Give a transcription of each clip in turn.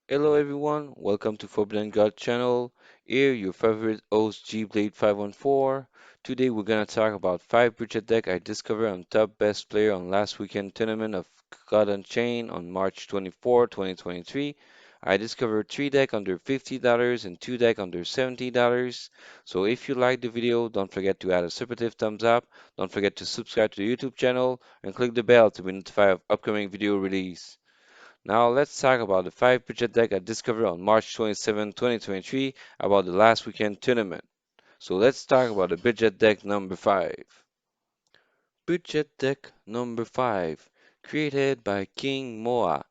Hello everyone, welcome to Forbidden God channel. Here your favorite host G-Blade 514. Today we're gonna talk about 5 budget deck I discovered on top best player on last weekend tournament of God Unchained on March 24, 2023. I discovered 3 deck under $50 and 2 deck under $70. So if you like the video, don't forget to add a supportive thumbs up. Don't forget to subscribe to the YouTube channel and click the bell to be notified of upcoming video release. Now let's talk about the 5 budget deck I discovered on March 27, 2023 about the last weekend tournament. So let's talk about the budget deck number 5. Budget deck number 5, created by King.Moha.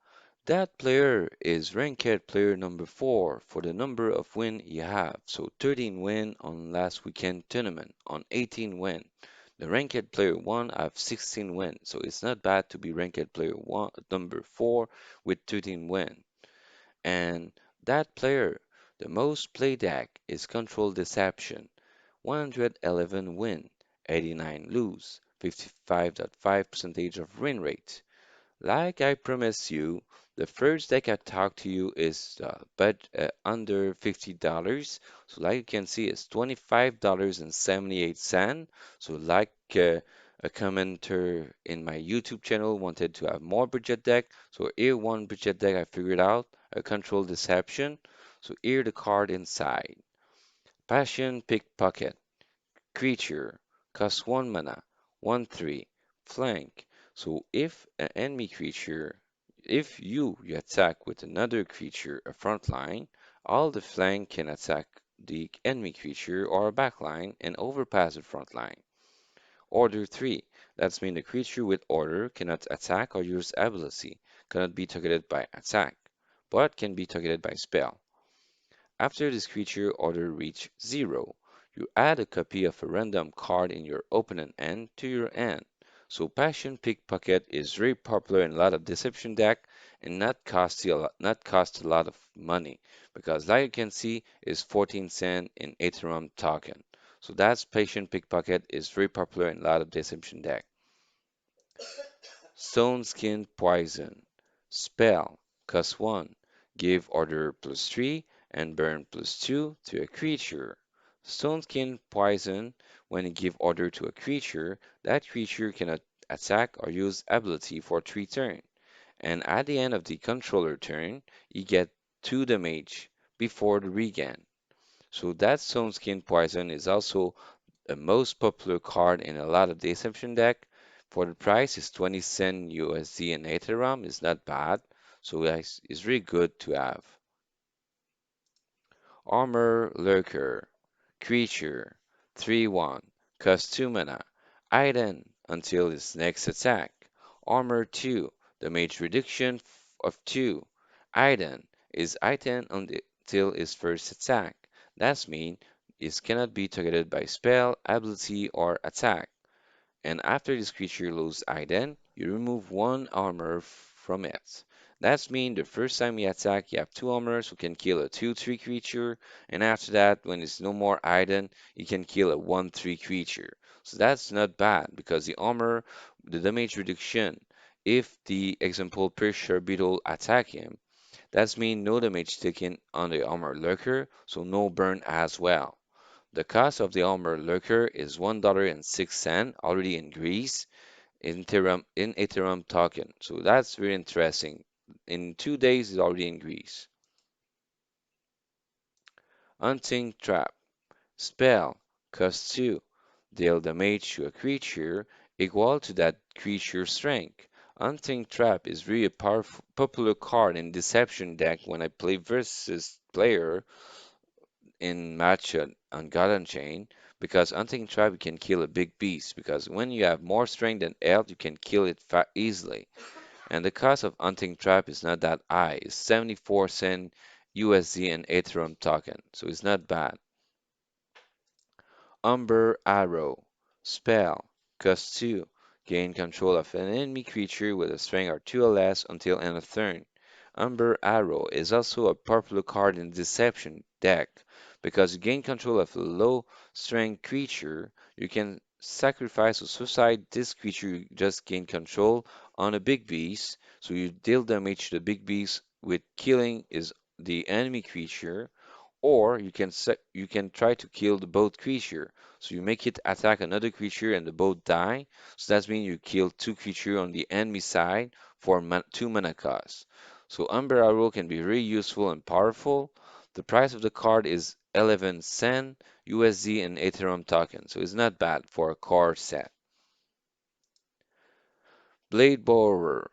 That player is ranked player number 4 for the number of win he have. So 13 win on last weekend tournament on 18 win. The ranked player 1 have 16 win, so it's not bad to be ranked player 1 number 4 with 13 win. And that player, the most played deck is Control Deception, 111 win, 89 lose, 55.5 percentage of win rate. Like I promised you, the first deck I talk to you is but under $50. So like you can see, it's $25.78. So like a commenter in my YouTube channel wanted to have more budget deck. So here one budget deck I figured out, a control deception. So here the card inside. Passion Pickpocket. Creature, cost 1 mana, 1/3, flank. So if an enemy creature, if you attack with another creature a front line, all the flank can attack the enemy creature or a back line and overpass the front line. Order 3. That's mean the creature with order cannot attack or use ability, cannot be targeted by attack, but can be targeted by spell. After this creature order reach 0, you add a copy of a random card in your opponent hand to your hand. So Passion Pickpocket is very popular in a lot of deception deck and not cost a lot of money because like you can see is 14 cent in Ethereum token. So that's Passion Pickpocket is very popular in a lot of deception deck. Stone Skin Poison. Spell. Cost 1. Give order +3 and burn +2 to a creature. Stone Skin Poison. When you give order to a creature, that creature cannot attack or use ability for 3 turns. And at the end of the controller turn, you get 2 damage before the regain. So that Stone Skin Poison is also the most popular card in a lot of Deception deck. For the price is 20 cent USD and Ethereum is not bad. So it's really good to have. Armor Lurker, Creature, 3/1, cost 2 mana, Item until its next attack. Armor 2, damage reduction of 2. Item is item until its first attack. That means it cannot be targeted by spell, ability, or attack. And after this creature loses item, you remove 1 armor from it. That means the first time you attack, you have 2 armors who can kill a 2/3 creature, and after that, when it's no more item, you can kill a 1/3 creature. So that's not bad because the armor, the damage reduction, if the example Pressure Beetle attack him, that means no damage taken on the armor lurker, so no burn as well. The cost of the armor lurker is $1.06 already in Greece in Ethereum token. So that's very interesting. In 2 days, it's already in Greece. Hunting Trap. Spell. Cost 2. Deal damage to a creature equal to that creature's strength. Hunting Trap is really a powerful, popular card in Deception deck when I play versus player in match on God Unchained because hunting trap you can kill a big beast because when you have more strength than health you can kill it easily and the cost of hunting trap is not that high it's 74 cent USD and Ethereum token so it's not bad. Umber Arrow. Spell. Cost 2. Gain control of an enemy creature with a strength of 2 or less until end of turn. Umber Arrow is also a popular card in Deception deck because you gain control of a low strength creature. You can sacrifice or suicide this creature you just gain control on a big beast, so you deal damage to the big beast with killing is the enemy creature, or you can try to kill the both creature. So you make it attack another creature and the both die. So that means you kill two creature on the enemy side for 2 mana cost. So Umber Arrow can be really useful and powerful. The price of the card is 11 cent USD and Ethereum token. So it's not bad for a card set. Blade Borrower,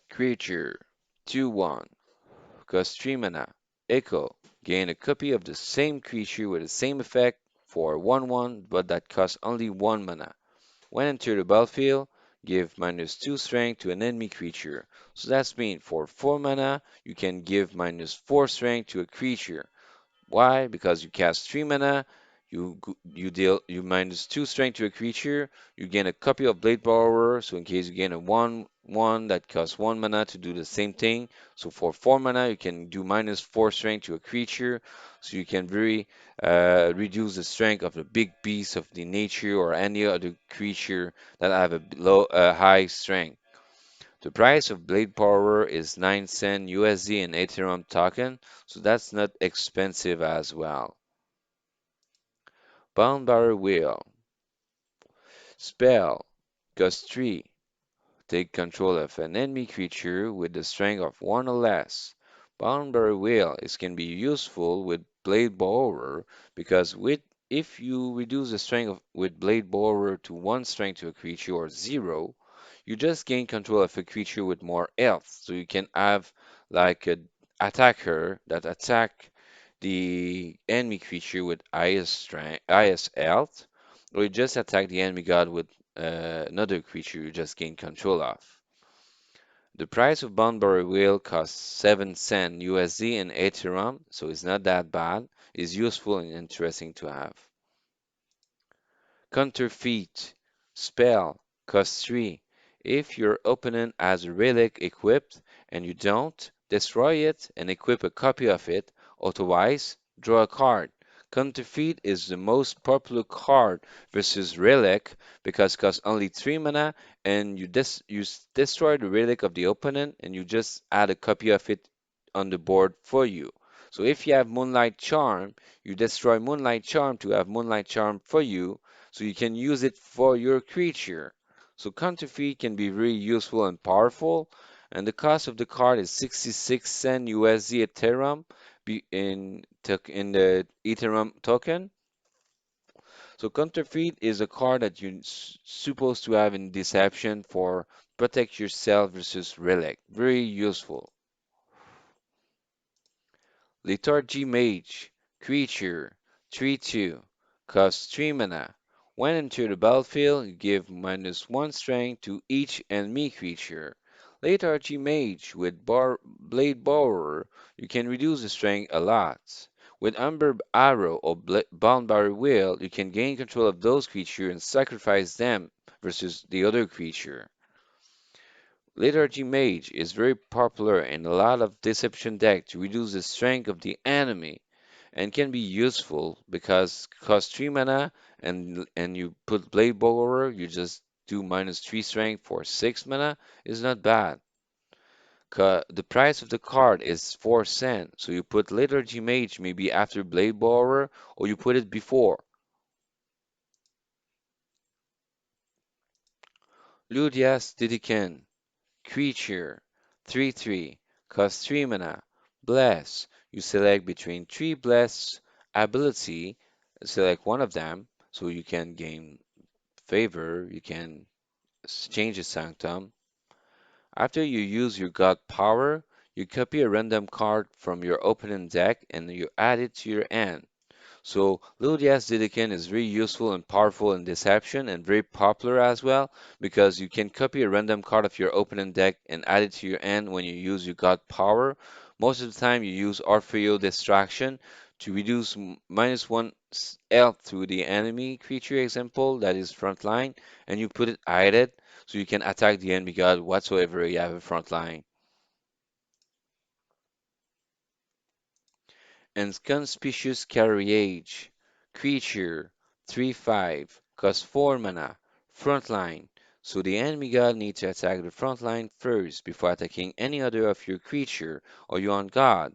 creature, 2/1. Cost 3 mana. Echo. Gain a copy of the same creature with the same effect for 1/1, but that costs only 1 mana. When enter the battlefield, give -2 strength to an enemy creature. So that's mean for 4 mana, you can give -4 strength to a creature. Why? Because you cast 3 mana, you deal you -2 strength to a creature, you gain a copy of Blade Borrower, so in case you gain a 1/1 that costs 1 mana to do the same thing. So for 4 mana, you can do -4 strength to a creature, so you can very reduce the strength of the big beast of the nature or any other creature that have a high strength. The price of Blade Power is 9 cent USD and Ethereum token, so that's not expensive as well. Boundary Wheel. Spell. Cost 3. Take control of an enemy creature with the strength of 1 or less. Boundary Wheel is can be useful with Blade Borrower because if you reduce the strength with Blade Borrower to 1 strength to a creature or 0, you just gain control of a creature with more health. So you can have like a attacker that attack the enemy creature with highest strength, highest health, or you just attack the enemy god with another creature you just gain control of. The price of Boundary Wheel costs 7 cent USD in Ethereum, so it's not that bad. It's useful and interesting to have. Counterfeit. Spell. Cost 3. If your opponent has a relic equipped and you don't, destroy it and equip a copy of it. Otherwise, draw a card. Counterfeit is the most popular card versus relic because it costs only 3 mana and you destroy the relic of the opponent and you just add a copy of it on the board for you. So if you have Moonlight Charm, you destroy Moonlight Charm to have Moonlight Charm for you so you can use it for your creature. So counterfeit can be very useful and powerful, and the cost of the card is 66 cent USD Ethereum in the Ethereum token. So counterfeit is a card that you're supposed to have in Deception for protect yourself versus relic. Very useful. Lethargy Mage, creature, 3/2, costs 3 mana. When enter the battlefield, you give -1 strength to each enemy creature. Lethargy Mage with Blade Borrower, you can reduce the strength a lot. With Umber Arrow or Boundary Wheel, you can gain control of those creatures and sacrifice them versus the other creature. Liturgy Mage is very popular in a lot of Deception deck to reduce the strength of the enemy and can be useful because cost 3 mana and you put Blade Borrower, you just do -3 strength for 6 mana is not bad. The price of the card is 4 cents, so you put Liturgy Mage maybe after Blade Borrower or you put it before. Ludias Didiken. Creature, 3/3, cost 3 mana. Bless. You select between 3 Bless ability, select one of them, so you can gain favor, you can change the sanctum. After you use your god power, you copy a random card from your opponent deck and you add it to your hand. So Ludias Didiken is very useful and powerful in Deception and very popular as well because you can copy a random card of your opponent deck and add it to your hand when you use your God Power. Most of the time you use Orfeo Distraction to reduce -1 health to the enemy creature example that is front line and you put it hide so you can attack the enemy god whatsoever you have a front line. And Conspicuous Carriage. Creature, 3/5, cost 4 mana. Frontline. So the enemy god needs to attack the front line first before attacking any other of your creature or your own god.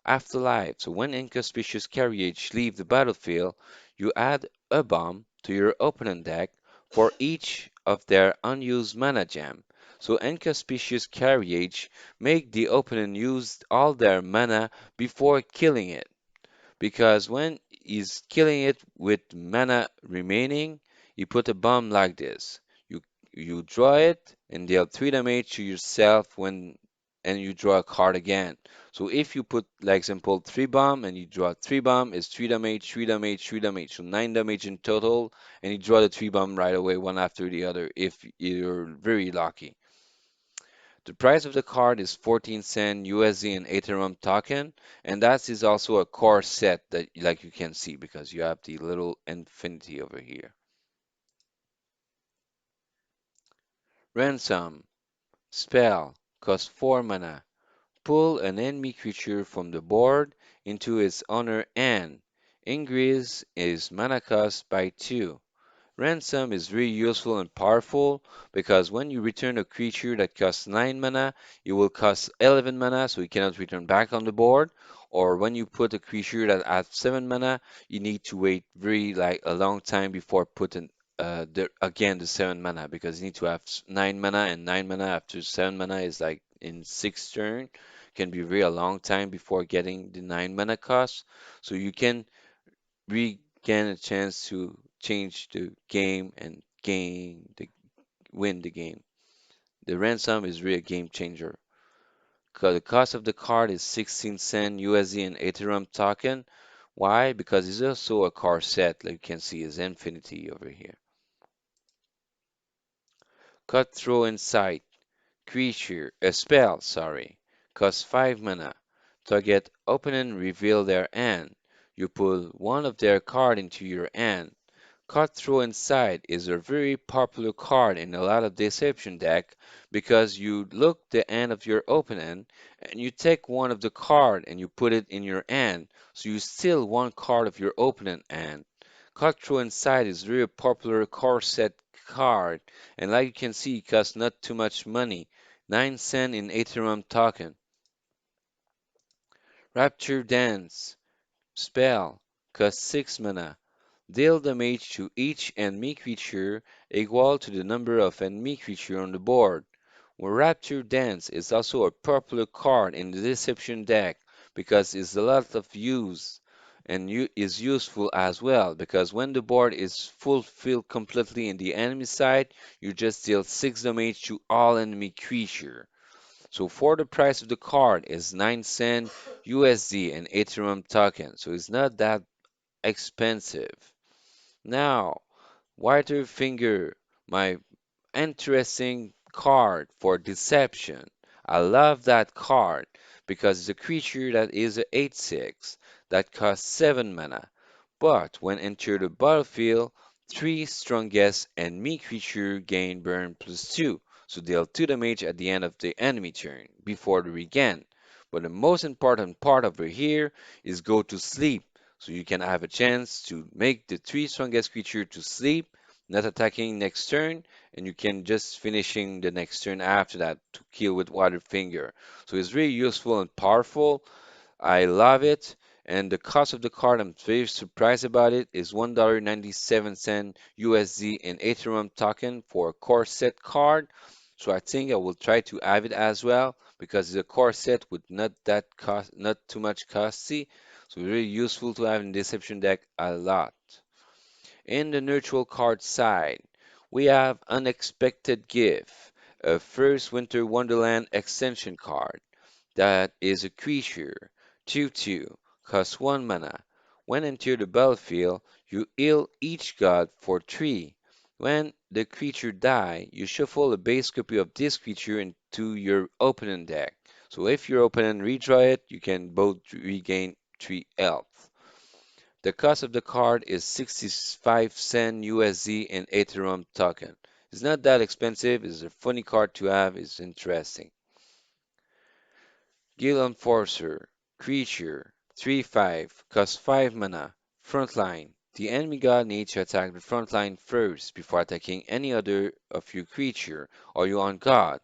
Afterlife. So when inconspicuous carriage leave the battlefield, you add a bomb to your opponent deck for each of their unused mana gem. So inconspicuous carriage make the opponent use all their mana before killing it because when he's killing it with mana remaining, you put a bomb like this. You you draw it and deal 3 damage to yourself when and you draw a card again. So if you put, like example, 3 bomb and you draw 3 bomb, it's 3 damage, 3 damage, 3 damage, so 9 damage in total, and you draw the 3 bomb right away, one after the other, if you're very lucky. The price of the card is 14 cent USD and Ethereum token, and that is also a core set that like you can see because you have the little infinity over here. Ransom spell costs 4 mana. Pull an enemy creature from the board into its owner and increase its mana cost by 2. Ransom is really useful and powerful because when you return a creature that costs 9 mana, it will cost 11 mana, so you cannot return back on the board. Or when you put a creature that has 7 mana, you need to wait very like a long time before putting again the 7 mana because you need to have 9 mana and 9 mana after 7 mana is like in 6 turn. Can be very a long time before getting the 9 mana cost. So you can regain a chance to change the game and win the game. The ransom is really a game changer. The cost of the card is 16 cent USD and Ethereum token. Why? Because it's also a card set, like you can see, is infinity over here. Cut through insight. Creature, a spell, sorry. Costs 5 mana. Target opponent reveal their hand. You pull one of their card into your hand. Cut Through Inside is a very popular card in a lot of Deception deck because you look the end of your opponent and you take one of the card and you put it in your hand, so you steal one card of your opponent hand. Cut Through Inside is a very popular card set card, and like you can see, it costs not too much money, 9 cent in Ethereum token. Rapture Dance spell costs 6 mana. Deal damage to each enemy creature equal to the number of enemy creature on the board. Rapture Dance is also a popular card in the Deception deck because it's a lot of use and is useful as well because when the board is fulfilled completely in the enemy side, you just deal 6 damage to all enemy creature. So for the price of the card is 9 cent USD and Ethereum token, so it's not that expensive. Now, Finger, my interesting card for deception. I love that card because it's a creature that is a 8/6 that costs 7 mana. But when enter the battlefield, 3 strongest enemy creature gain burn +2, so deal 2 damage at the end of the enemy turn before the regain. But the most important part over here is go to sleep, so you can have a chance to make the 3 strongest creature to sleep, not attacking next turn, and you can just finishing the next turn after that to kill with Finger. So it's really useful and powerful. I love it. And the cost of the card, I'm very surprised about it, is $1.97 USD in Ethereum token for a core set card. So I think I will try to have it as well because it's a core set with not too much costly. So really useful to have in Deception deck a lot. In the neutral card side, we have Unexpected Gift, a first Winter Wonderland extension card. That is a creature, 2/2, costs 1 mana. When enter the battlefield, you heal each god for 3. When the creature die, you shuffle a base copy of this creature into your opponent deck. So if your opponent redraw it, you can both regain 3 health. The cost of the card is 65 cent USD in Ethereum token. It's not that expensive, it's a funny card to have, it's interesting. Guild Enforcer, creature, 3/5, costs 5 mana, frontline. The enemy god needs to attack the front line first before attacking any other of your creature or you on guard.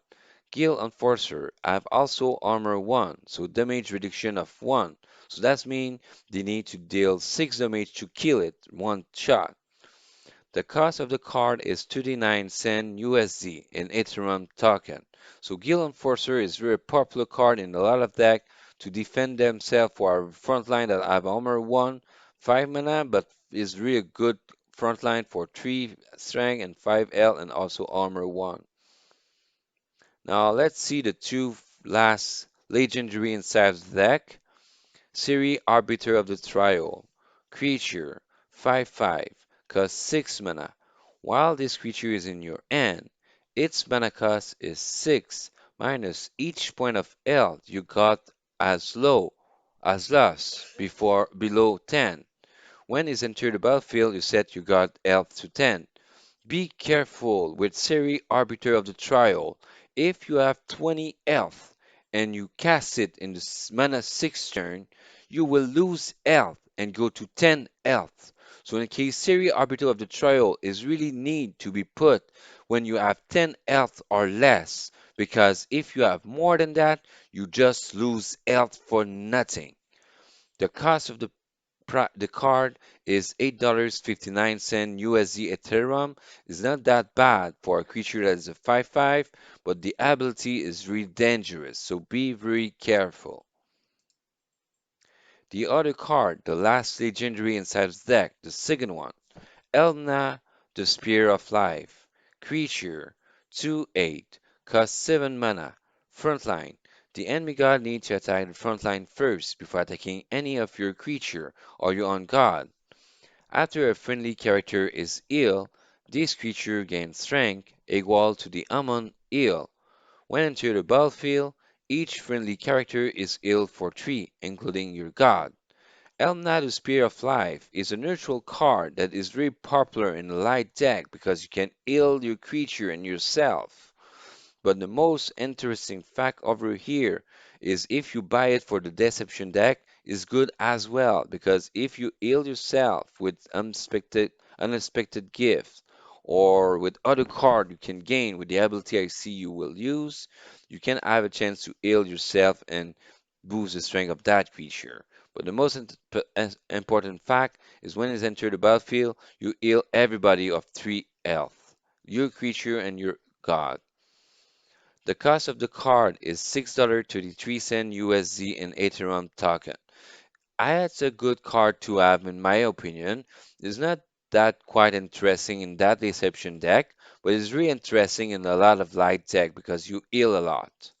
Guild Enforcer have also armor 1, so damage reduction of 1. So that means they need to deal 6 damage to kill it one shot. The cost of the card is 29 cent USD in Ethereum token. So Guild Enforcer is very popular card in a lot of deck to defend themselves for a front line that have armor 1, 5 mana, but is really good front line for 3 strength and 5 L and also armor 1. Now let's see the two last legendary inside the deck. Siri, Arbiter of the Trial. Creature, 5/5, costs 6 mana. While this creature is in your hand, its mana cost is 6 minus each point of health you got as lost before below 10. When it's entered the battlefield, you set your god health to 10. Be careful with Seri Arbiter of the Trial. If you have 20 health and you cast it in the mana 6 turn, you will lose health and go to 10 health. So in case Seri Arbiter of the Trial is really need to be put when you have 10 health or less, because if you have more than that, you just lose health for nothing. The cost of the card is $8.59 USD Ethereum. It's not that bad for a creature that is a 5/5, but the ability is really dangerous, so be very careful. The other card, the last legendary inside the deck, the second one, Elna, the Spear of Life. Creature, 2/8, costs 7 mana. Frontline. The enemy god needs to attack the frontline first before attacking any of your creature or your own god. After a friendly character is ill, this creature gains strength equal to the amount ill. When entering the battlefield, each friendly character is ill for 3, including your god. Elmnadu Spear of Life is a neutral card that is very popular in the light deck because you can heal your creature and yourself. But the most interesting fact over here is if you buy it for the Deception deck, is good as well because if you heal yourself with unexpected gifts or with other card you can gain with the ability I see you will use, you can have a chance to heal yourself and boost the strength of that creature. But the most important fact is when it's entered the battlefield, you heal everybody of 3 health, your creature and your god. The cost of the card is $6.33 USD in Ethereum token. It's a good card to have in my opinion. It's not that quite interesting in that Deception deck, but it's really interesting in a lot of light deck because you heal a lot.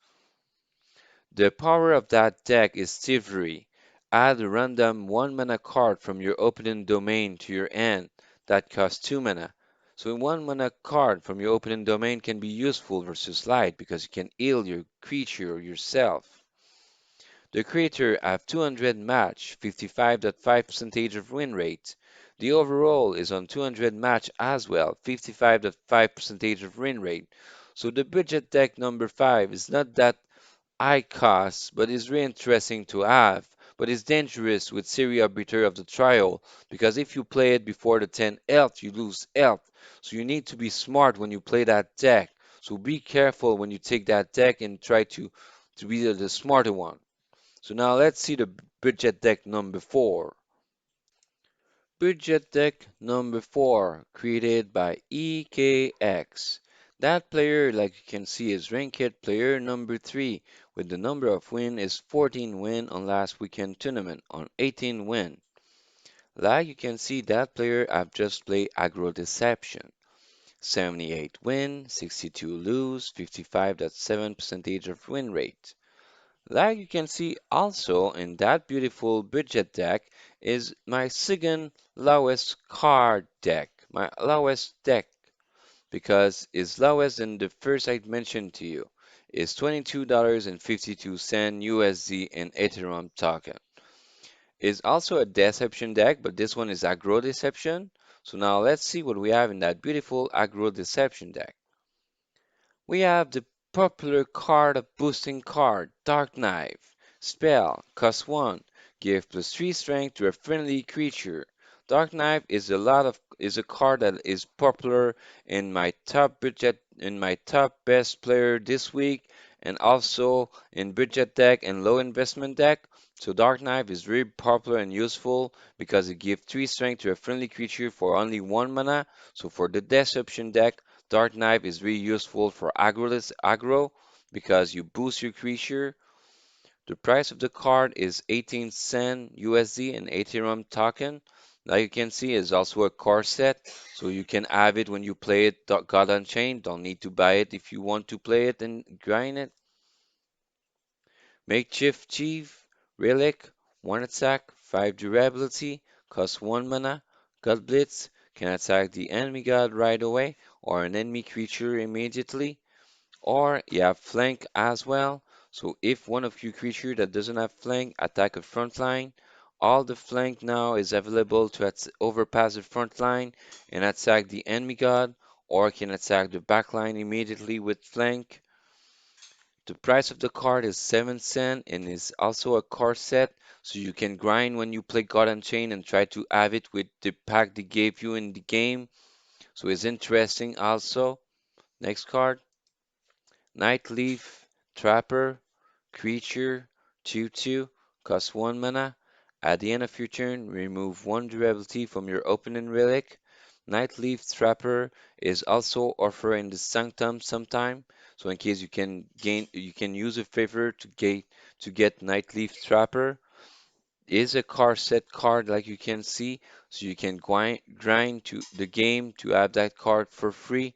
The power of that deck is Thievery. Add a random 1 mana card from your opening domain to your hand that costs 2 mana. So 1 mana card from your opening domain can be useful versus light because you can heal your creature or yourself. The creator have 200 match, 55.5% of win rate. The overall is on 200 match as well, 55.5% of win rate. So the budget deck number 5 is not that high cost, but is really interesting to have. But it's dangerous with Siri Arbiter of the Trial, because if you play it before the 10 health, you lose health. So you need to be smart when you play that deck. So be careful when you take that deck and try to be the smarter one. So now let's see the budget deck number 4. Budget deck number 4, created by EKX. That player, like you can see, is ranked player number 3, with the number of win is 14 win on last weekend tournament on 18 win. Like you can see, that player I've just played Aggro Deception. 78 win, 62 lose, 55.7% of win rate. Like you can see also in that beautiful budget deck is my second lowest card deck, my lowest deck, because it's lowest than the first I mentioned to you. Is $22.52 USD in Ethereum token. It's also a deception deck, but this one is aggro deception. So now let's see what we have in that beautiful aggro deception deck. We have the popular card of boosting card, Dark Knife. Spell, cost 1, give +3 strength to a friendly creature. Dark Knife is a card that is popular in my top best player this week, and also in budget deck and low investment deck. So Dark Knife is very popular and useful because it gives 3 strength to a friendly creature for only 1 mana. So for the Deception deck, Dark Knife is really useful for aggro because you boost your creature. The price of the card is 18 cent USD and Ethereum token. Like you can see, it's also a core set, so you can have it when you play it. God Unchained, don't need to buy it if you want to play it and grind it. Makeshift Chief, Relic, 1 attack, 5 durability, costs 1 mana. God Blitz can attack the enemy god right away or an enemy creature immediately. Or you have flank as well. So if one of your creature that doesn't have flank attack a front line, all the flank now is available to overpass the front line and attack the enemy god, or can attack the back line immediately with flank. The price of the card is 7 cent and is also a card set, so you can grind when you play God Unchained and try to have it with the pack they gave you in the game. So it's interesting also. Next card. Nightleaf, Trapper, Creature, 2/2, cost 1 mana. At the end of your turn, remove 1 durability from your opening relic. Nightleaf Trapper is also offered in the Sanctum sometime, so in case you can use a favor to get Nightleaf Trapper. Is a card set card like you can see, so you can grind to the game to have that card for free.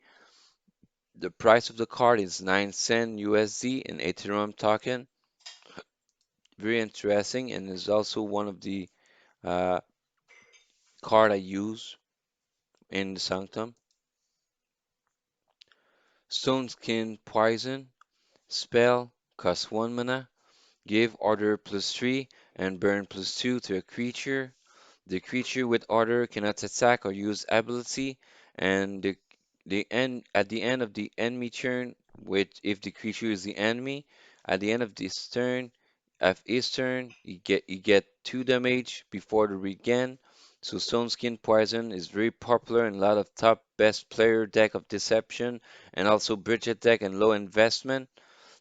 The price of the card is 9 cent USD in Ethereum token. Very interesting, and is also one of the uh, card I use in the Sanctum. Stone Skin Poison spell costs 1 mana. Give order +3 and burn +2 to a creature. The creature with order cannot attack or use ability, and at the end of the enemy turn, which if the creature is the enemy, at the end of this turn, of his turn, you get 2 damage before the regain. So Stone Skin Poison is very popular in a lot of top best player deck of Deception and also budget deck and low investment.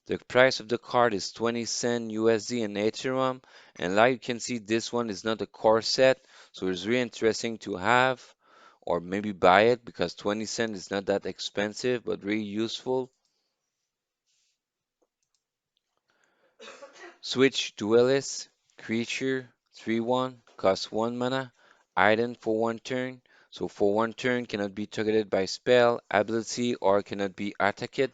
The price of the card is 20 cent USD in Ethereum, and like you can see, this one is not a core set, so it's really interesting to have or maybe buy it because 20 cent is not that expensive but really useful. Switch Duelist, Creature, 3/1, costs 1 mana, Item for 1 turn, so for 1 turn cannot be targeted by spell, ability, or cannot be attacked.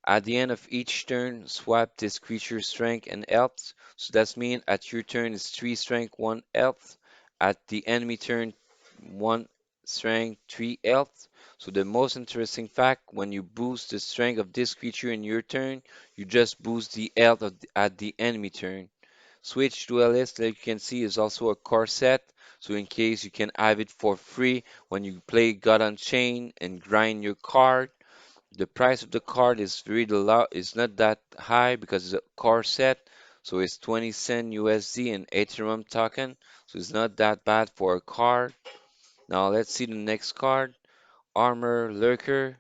At the end of each turn, swap this creature's strength and health. So that means at your turn is 3 strength, 1 health. At the enemy turn, 1 strength, 3 health. So the most interesting fact, when you boost the strength of this creature in your turn, you just boost the health at the enemy turn. Switch Duelist, like you can see, is also a core set. So in case you can have it for free when you play God Unchained and grind your card. The price of the card is really low, is not that high because it's a card set, so it's 20 cent USD in Ethereum token, so it's not that bad for a card. Now let's see the next card. Armor Lurker,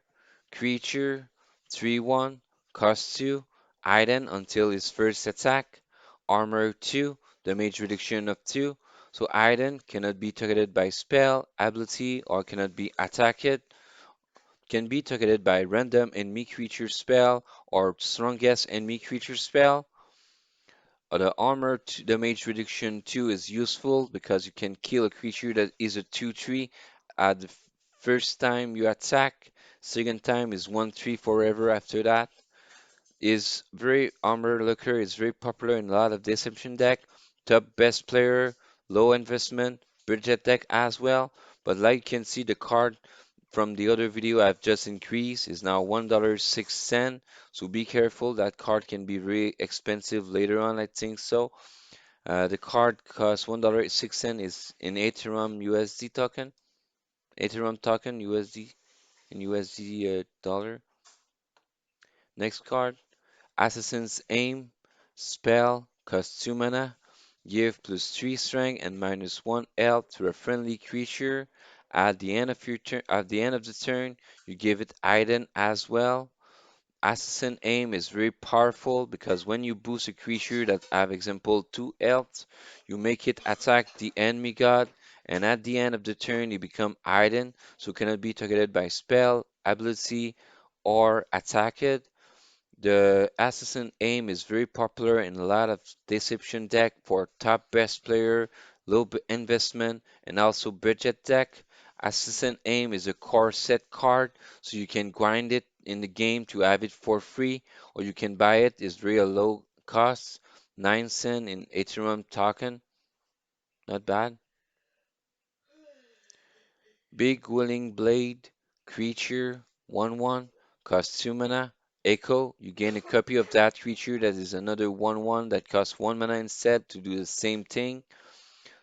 Creature, 3/1, cost 2, item until its first attack. Armor 2, damage reduction of 2, so item cannot be targeted by spell, ability, or cannot be attacked, can be targeted by random enemy creature spell or strongest enemy creature spell. The armor damage reduction 2 is useful because you can kill a creature that is a 2/3 at the first time you attack. Second time is 1/3 forever after that. Is very armor looker is very popular in a lot of deception deck. Top best player, low investment, budget deck as well. But like you can see, the card from the other video I've just increased is now $1.06. So be careful, that card can be really expensive later on, I think so. The card costs $1.06 is in Ethereum USD token, Ethereum token USD in USD dollar. Next card, Assassin's Aim, spell, costs 2 mana. Give plus 3 strength and minus 1 health to a friendly creature. At the end of your turn, at the end of the turn, you give it item as well. Assassin aim is very powerful because when you boost a creature that have example 2 health, you make it attack the enemy god, and at the end of the turn you become hidden, so cannot be targeted by spell, ability, or attack it. The assassin aim is very popular in a lot of deception deck for top best player, investment, and also budget deck. Assassin aim is a core set card, so you can grind it in the game to have it for free, or you can buy it. It's real low cost, 9 cent in Ethereum token, not bad. Big Willing Blade, creature, 1/1, costs 2 mana. Echo, you gain a copy of that creature that is another 1/1 that costs 1 mana instead to do the same thing.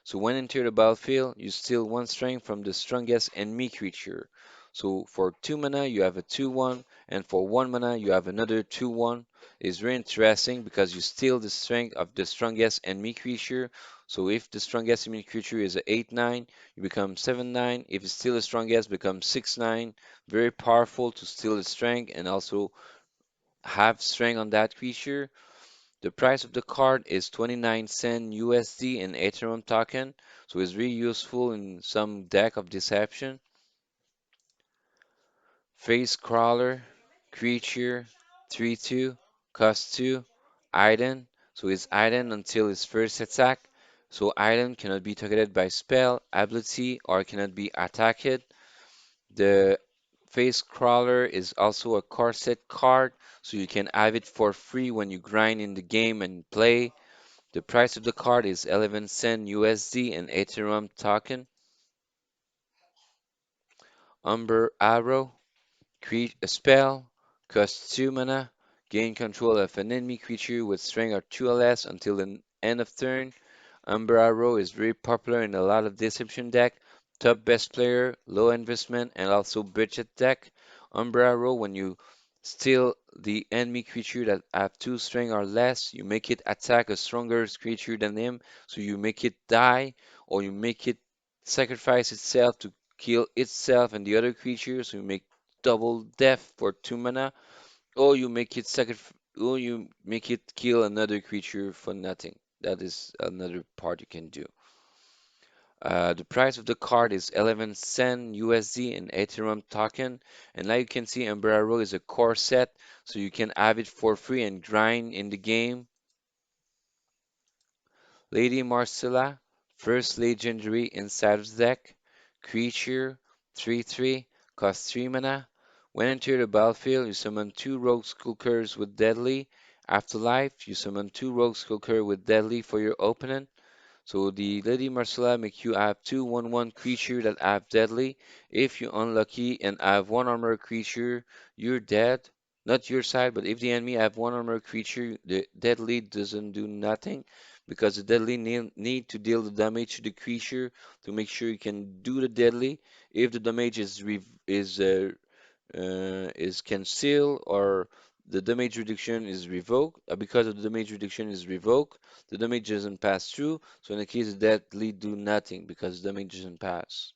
So when enter the battlefield, you steal 1 strength from the strongest enemy creature. So for 2 mana, you have a 2/1, and for 1 mana, you have another 2/1. It's very interesting because you steal the strength of the strongest enemy creature. So if the strongest enemy creature is a 8/9, you become 7/9. If it's still the strongest, become 6/9. Very powerful to steal the strength and also have strength on that creature. The price of the card is 29 cent USD in Ethereum token, so it's really useful in some deck of deception. Face Crawler, creature, 3/2, cost 2, item, so it's item until its first attack. So item cannot be targeted by spell, ability, or cannot be attacked. The Face Crawler is also a corset card, so you can have it for free when you grind in the game and play. The price of the card is 11 cent USD and Ethereum token. Umber Arrow, create a spell, cost 2 mana, gain control of an enemy creature with strength of 2 or less until the end of turn. Umber Arrow is very popular in a lot of deception deck, top best player, low investment, and also budget deck. Umber Arrow, when you steal the enemy creature that have 2 strength or less, you make it attack a stronger creature than him, so you make it die, or you make it sacrifice itself to kill itself and the other creature, so you make double death for 2 mana, or you make it or you make it kill another creature for nothing. That is another part you can do. The price of the card is 11 cent USD in Ethereum token, and now you can see Umbrella is a core set, so you can have it for free and grind in the game. Lady Marcella, first legendary inside of the deck. Creature, 3/3, costs 3 mana. When enter the battlefield, you summon 2 Rogue Skulkers with Deadly. Afterlife, you summon 2 Rogue Skulker with Deadly for your opponent. So the Lady Marcella make you have two 1/1 creature that have deadly. If you're unlucky and have one armor creature, you're dead. Not your side, but if the enemy have one armor creature, the deadly doesn't do nothing because the deadly need to deal the damage to the creature to make sure you can do the deadly. If the damage is cancelled or the damage reduction is revoked. Because of the damage reduction is revoked, the damage doesn't pass through. So in the case of that, lead do nothing because the damage doesn't pass.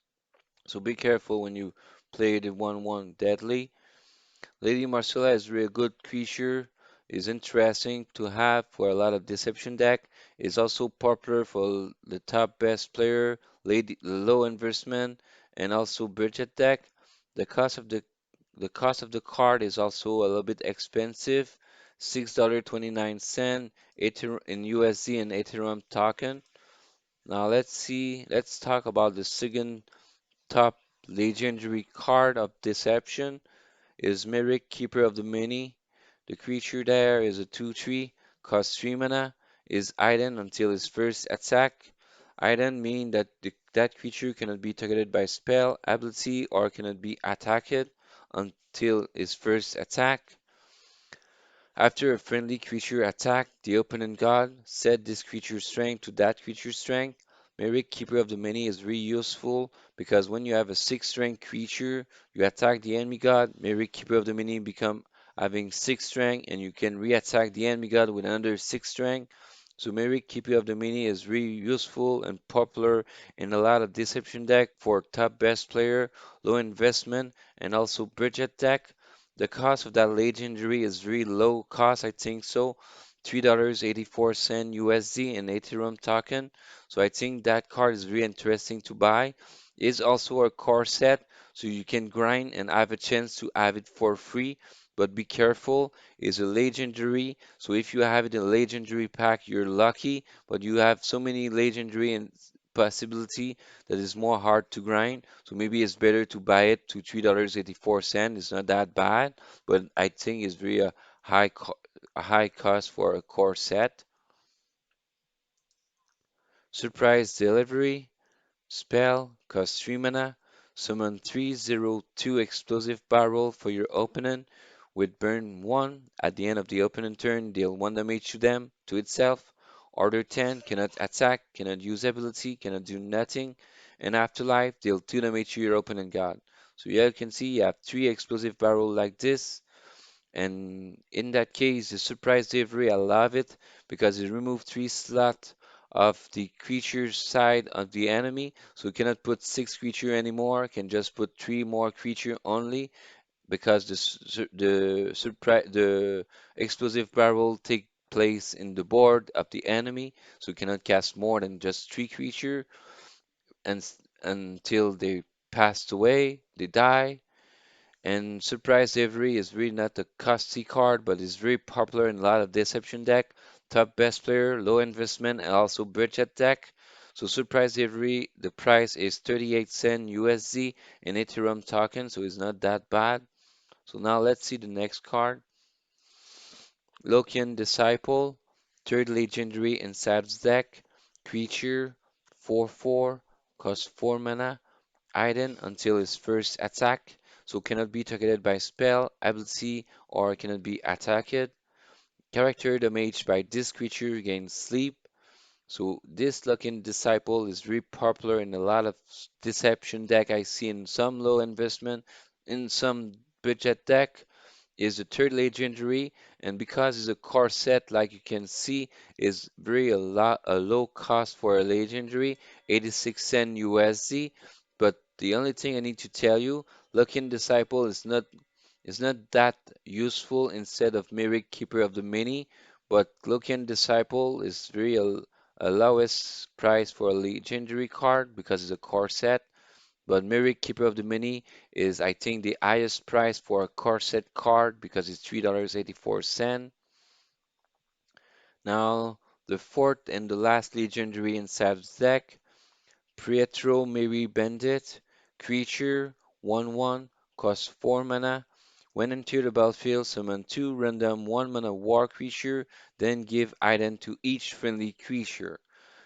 So be careful when you play the 1/1 deadly. Lady Marcella is really a good creature, is interesting to have for a lot of deception deck, is also popular for the top best player, lady low investment, and also budget deck. The cost of the card is also a little bit expensive, $6.29 in USD and Ethereum token. Now let's talk about the second top legendary card of deception is Merrick, Keeper of the Many. The creature there is a 2/3, costs 3 mana, is item until its first attack. Item mean that that creature cannot be targeted by spell, ability, or cannot be attacked until its first attack. After a friendly creature attack the opponent god, set this creature's strength to that creature's strength. Merrick, Keeper of the Many is really useful because when you have a 6 strength creature, you attack the enemy god, Merrick, Keeper of the Many become having 6 strength and you can re-attack the enemy god with another 6 strength. So maybe Keeper of the Mini is really useful and popular in a lot of deception deck for top best player, low investment, and also budget deck. The cost of that legendary is really low cost, I think so. $3.84 USD in Ethereum token. So I think that card is really interesting to buy. It's also a core set, so you can grind and have a chance to have it for free. But be careful, it's a legendary. So if you have it in a legendary pack, you're lucky. But you have so many legendary and possibility that is more hard to grind. So maybe it's better to buy it to $3.84. It's not that bad, but I think it's very a high cost for a core set. Surprise delivery. Spell, cost 3 mana. Summon 3/02 explosive barrel for your opponent with burn 1. At the end of the opponent turn, deal 1 damage to them, to itself. Order 10, cannot attack, cannot use ability, cannot do nothing. And Afterlife, deal 2 damage to your opponent god. So yeah, you can see you have 3 explosive barrel like this. And in that case, the surprise delivery, I love it because it removes 3 slots of the creature's side of the enemy. So you cannot put 6 creature anymore, can just put 3 more creature only because the explosive barrel take place in the board of the enemy. So you cannot cast more than just 3 creature until they passed away, they die. And Surprise Delivery is really not a costly card, but is very popular in a lot of Deception deck. Top best player, low investment, and also budget deck. So Surprise Delivery, the price is 38 cent USD in Ethereum token, so it's not that bad. So now let's see the next card. Lokian Disciple, third legendary in Sav's deck. Creature, 4/4, cost 4 mana. Iden until his first attack, so cannot be targeted by spell, ability, or cannot be attacked. Character damaged by this creature gains sleep. So this Luckin Disciple is very popular in a lot of deception deck I see in some low investment, in some budget deck is the third legendary, and because it's a core set, like you can see, is very a low cost for a legendary, 86 cent USD. But the only thing I need to tell you, Luckin Disciple is not that useful instead of Myric Keeper of the Many, but Luckin Disciple is very a lowest price for a legendary card because it's a core set. But Myric Keeper of the Mini is, I think, the highest price for a corset card because it's $3.84. Now, the fourth and the last legendary in Sav's deck, Pietro Miri Bandit, creature, 1/1, costs 4 mana. When into the battlefield, summon 2 random 1 mana war creature, then give item to each friendly creature.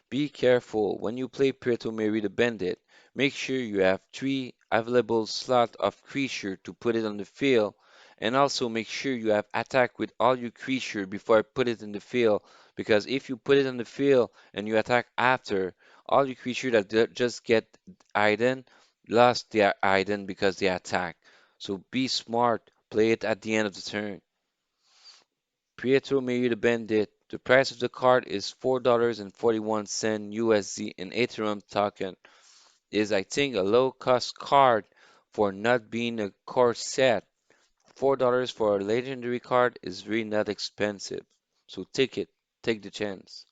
Be careful when you play Puerto Mary the Bandit. Make sure you have 3 available slots of creature to put it on the field, and also make sure you have attack with all your creature before I put it in the field. Because if you put it on the field and you attack after, all your creature that just get Iden lost their Iden because they attack. So be smart. Play it at the end of the turn. Pietro Mayu the Bandit. The price of the card is $4.41 USD in Ethereum token. Is I think a low cost card for not being a core set. $4 for a legendary card is really not expensive. So take it, take the chance.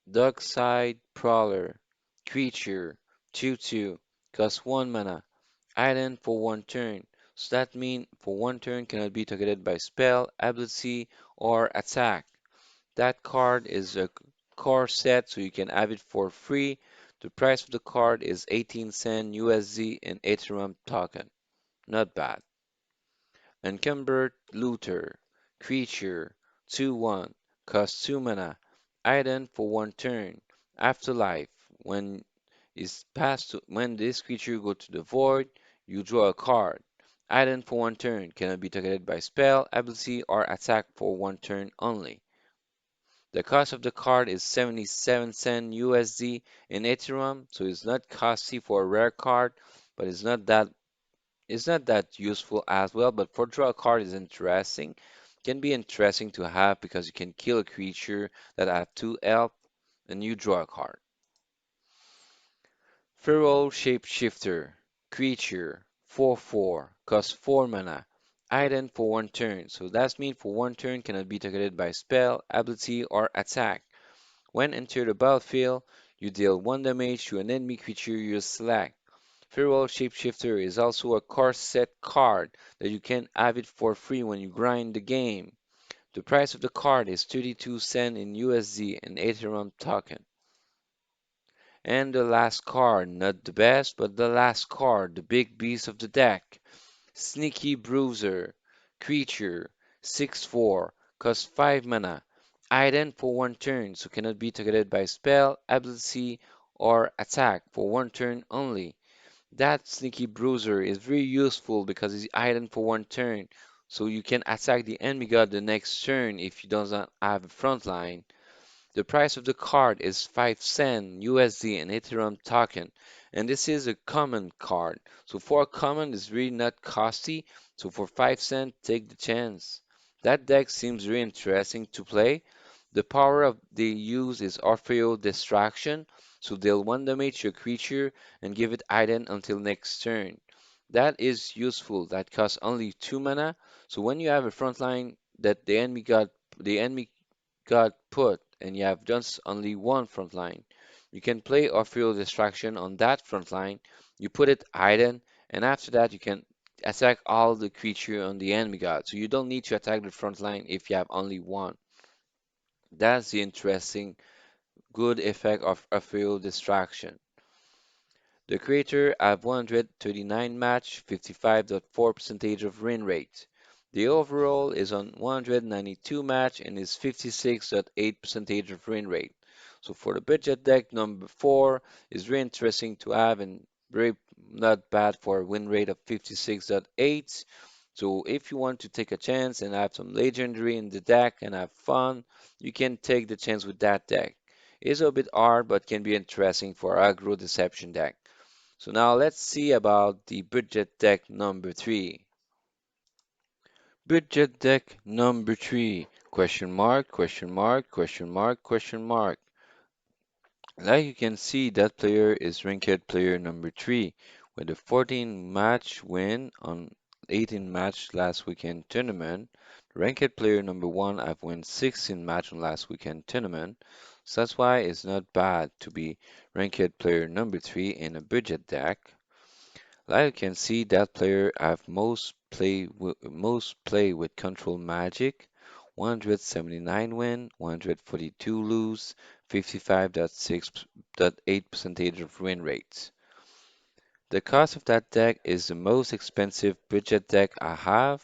Darkside Prowler. Creature. 2/2. Cost 1 mana. Island for 1 turn. So that means for 1 turn cannot be targeted by spell, ability, or attack. That card is a core set, so you can have it for free. The price of the card is 18 cent USD in Ethereum token. Not bad. Encumbered Looter. Creature. 2/1. Cost 2 mana. Item for 1 turn. Afterlife. When this creature go to the void, you draw a card. Item for 1 turn. Cannot be targeted by spell, ability, or attack for 1 turn only. The cost of the card is 77 cent USD in Ethereum, so it's not costly for a rare card, but it's not that useful as well. But for draw a card is interesting Can be interesting to have because you can kill a creature that have 2 health and you draw a card. Feral Shapeshifter, creature, 4/4, costs 4 mana, item for 1 turn. So that means for 1 turn cannot be targeted by spell, ability, or attack. When enter the battlefield, you deal 1 damage to an enemy creature you select. Feral Shapeshifter is also a card set card that you can have it for free when you grind the game. The price of the card is 32 cents in USD and Ethereum token. And the last card, not the best, but the last card, the big beast of the deck. Sneaky Bruiser. Creature. 6/4. Costs 5 mana. Item for 1 turn, so cannot be targeted by spell, ability, or attack for 1 turn only. That Sneaky Bruiser is very useful because it's item for 1 turn, so you can attack the enemy god the next turn if you do not have a front line. The price of the card is 5 cents USD and Ethereum token, and this is a common card. So for a common, it's really not costly. So for 5 cents, take the chance. That deck seems really interesting to play. The power of they use is Orfeo Distraction, so they'll one damage your creature and give it item until next turn. That is useful. That costs only 2 mana. So when you have a front line that the enemy got put and you have just only one front line, you can play Orfeo Distraction on that front line. You put it hidden, and after that you can attack all the creature on the enemy god. So you don't need to attack the front line if you have only one. That's the interesting, good effect of Orfeo Distraction. The creator have 139 match, 55.4% of win rate. The overall is on 192 match and is 56.8% of win rate. So for the budget deck, number 4 is very interesting to have and very not bad for a win rate of 56.8. So if you want to take a chance and have some legendary in the deck and have fun, you can take the chance with that deck. It's a bit hard, but can be interesting for aggro deception deck. So now let's see about the budget deck number 3. Budget deck number 3. Question mark, question mark, question mark, question mark. Like you can see, that player is ranked player number 3 with a 14 match win on 18 match last weekend tournament. Ranked player number 1 I've won 16 match on last weekend tournament. So that's why it's not bad to be ranked player number 3 in a budget deck. Like you can see, that player have most play with control magic, 179 win, 142 lose, 55.8% of win rate. The cost of that deck is the most expensive budget deck I have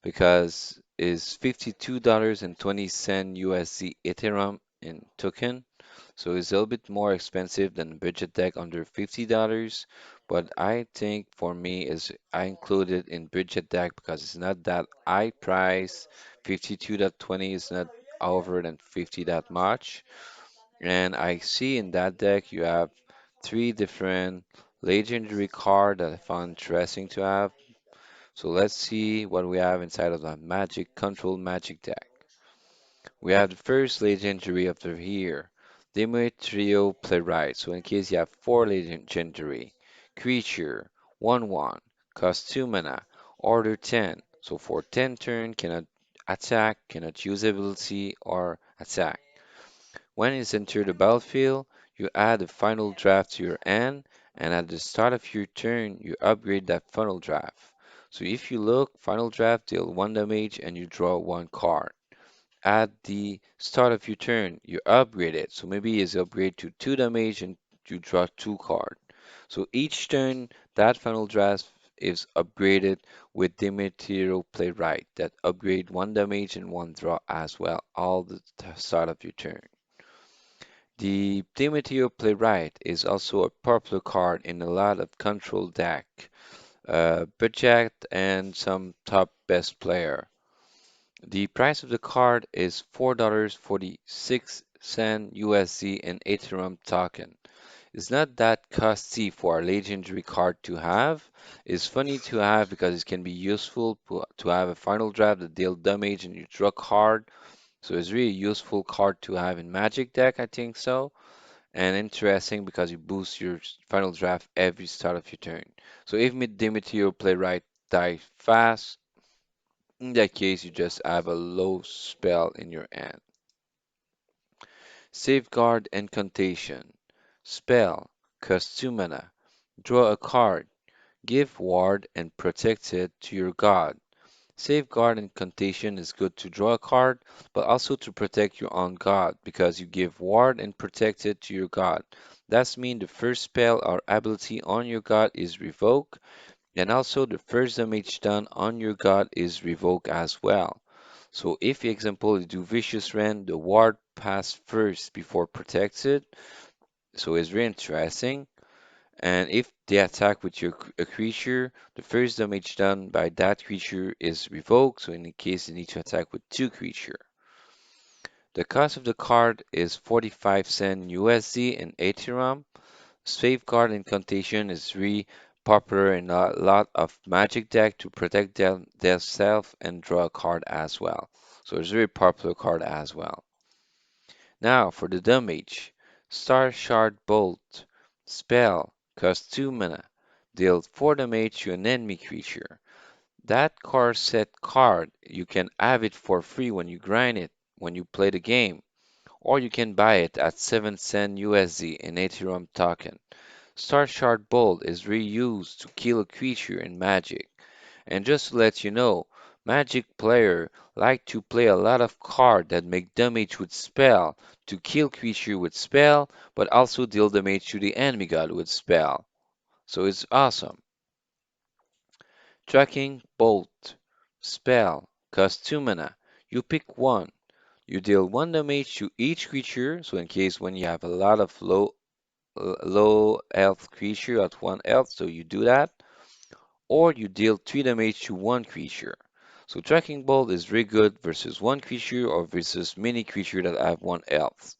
because is $52.20 USD Ethereum in token. So it's a little bit more expensive than a budget deck under $50. But I think for me is I include it in budget deck because it's not that high price. 52.20 is not over than 50 that much. And I see in that deck you have 3 different legendary card that I found interesting to have. So let's see what we have inside of the Magic Control Magic deck. We have the first legendary of the year, Demetrio Playwright. So in case you have 4 legendary, creature, 1/1, cost 2 mana, order 10. So for 10 turn, cannot attack, cannot use ability or attack. When it's entered the battlefield, you add a final draft to your hand, and at the start of your turn, you upgrade that final draft. So if you look, final draft deal 1 damage and you draw 1 card. At the start of your turn, you upgrade it. So maybe it's upgrade to 2 damage and you draw 2 card. So each turn, that final draft is upgraded with the material playwright that upgrade 1 damage and 1 draw as well, all the start of your turn. The Demetrio Playwright is also a popular card in a lot of control deck, budget and some top best player. The price of the card is $4.46 USD in Ethereum token. It's not that costly for a legendary card to have. It's funny to have because it can be useful to have a final draft that deal damage and you draw card. So it's really useful card to have in Magic deck, I think so. And interesting because you boost your final draft every start of your turn. So if mid Demeter play right die fast, in that case you just have a low spell in your hand. Safeguard Incantation. Spell. Cost 2 mana. Draw a card. Give ward and protect it to your god. Safeguard Incantation is good to draw a card, but also to protect your own god, because you give ward and protect it to your god. That means the first spell or ability on your god is revoked, and also the first damage done on your god is revoked as well. So if, for example, you do Vicious Rend, the ward pass first before protected, so it's very interesting. And if they attack with a creature, the first damage done by that creature is revoked. So in the case you need to attack with two creature. The cost of the card is 45 cent USD in Ethereum. Safeguard Incantation is really popular in a lot of Magic deck to protect themselves and draw a card as well. So it's a very popular card as well. Now for the damage. Star Shard Bolt. Spell. Cost 2 mana. Deal 4 damage to an enemy creature. That card set card, you can have it for free when you grind it, when you play the game. Or you can buy it at 7 cent USD in Ethereum token. Star Shard Bolt is reused to kill a creature in Magic. And just to let you know, Magic player like to play a lot of cards that make damage with spell to kill creature with spell, but also deal damage to the enemy god with spell. So it's awesome. Tracking Bolt. Spell. Cost 2 mana. You pick one. You deal 1 damage to each creature, so in case when you have a lot of low health creature at 1 health, so you do that. Or you deal 3 damage to one creature. So Tracking Bolt is very good versus one creature or versus many creatures that have 1 health.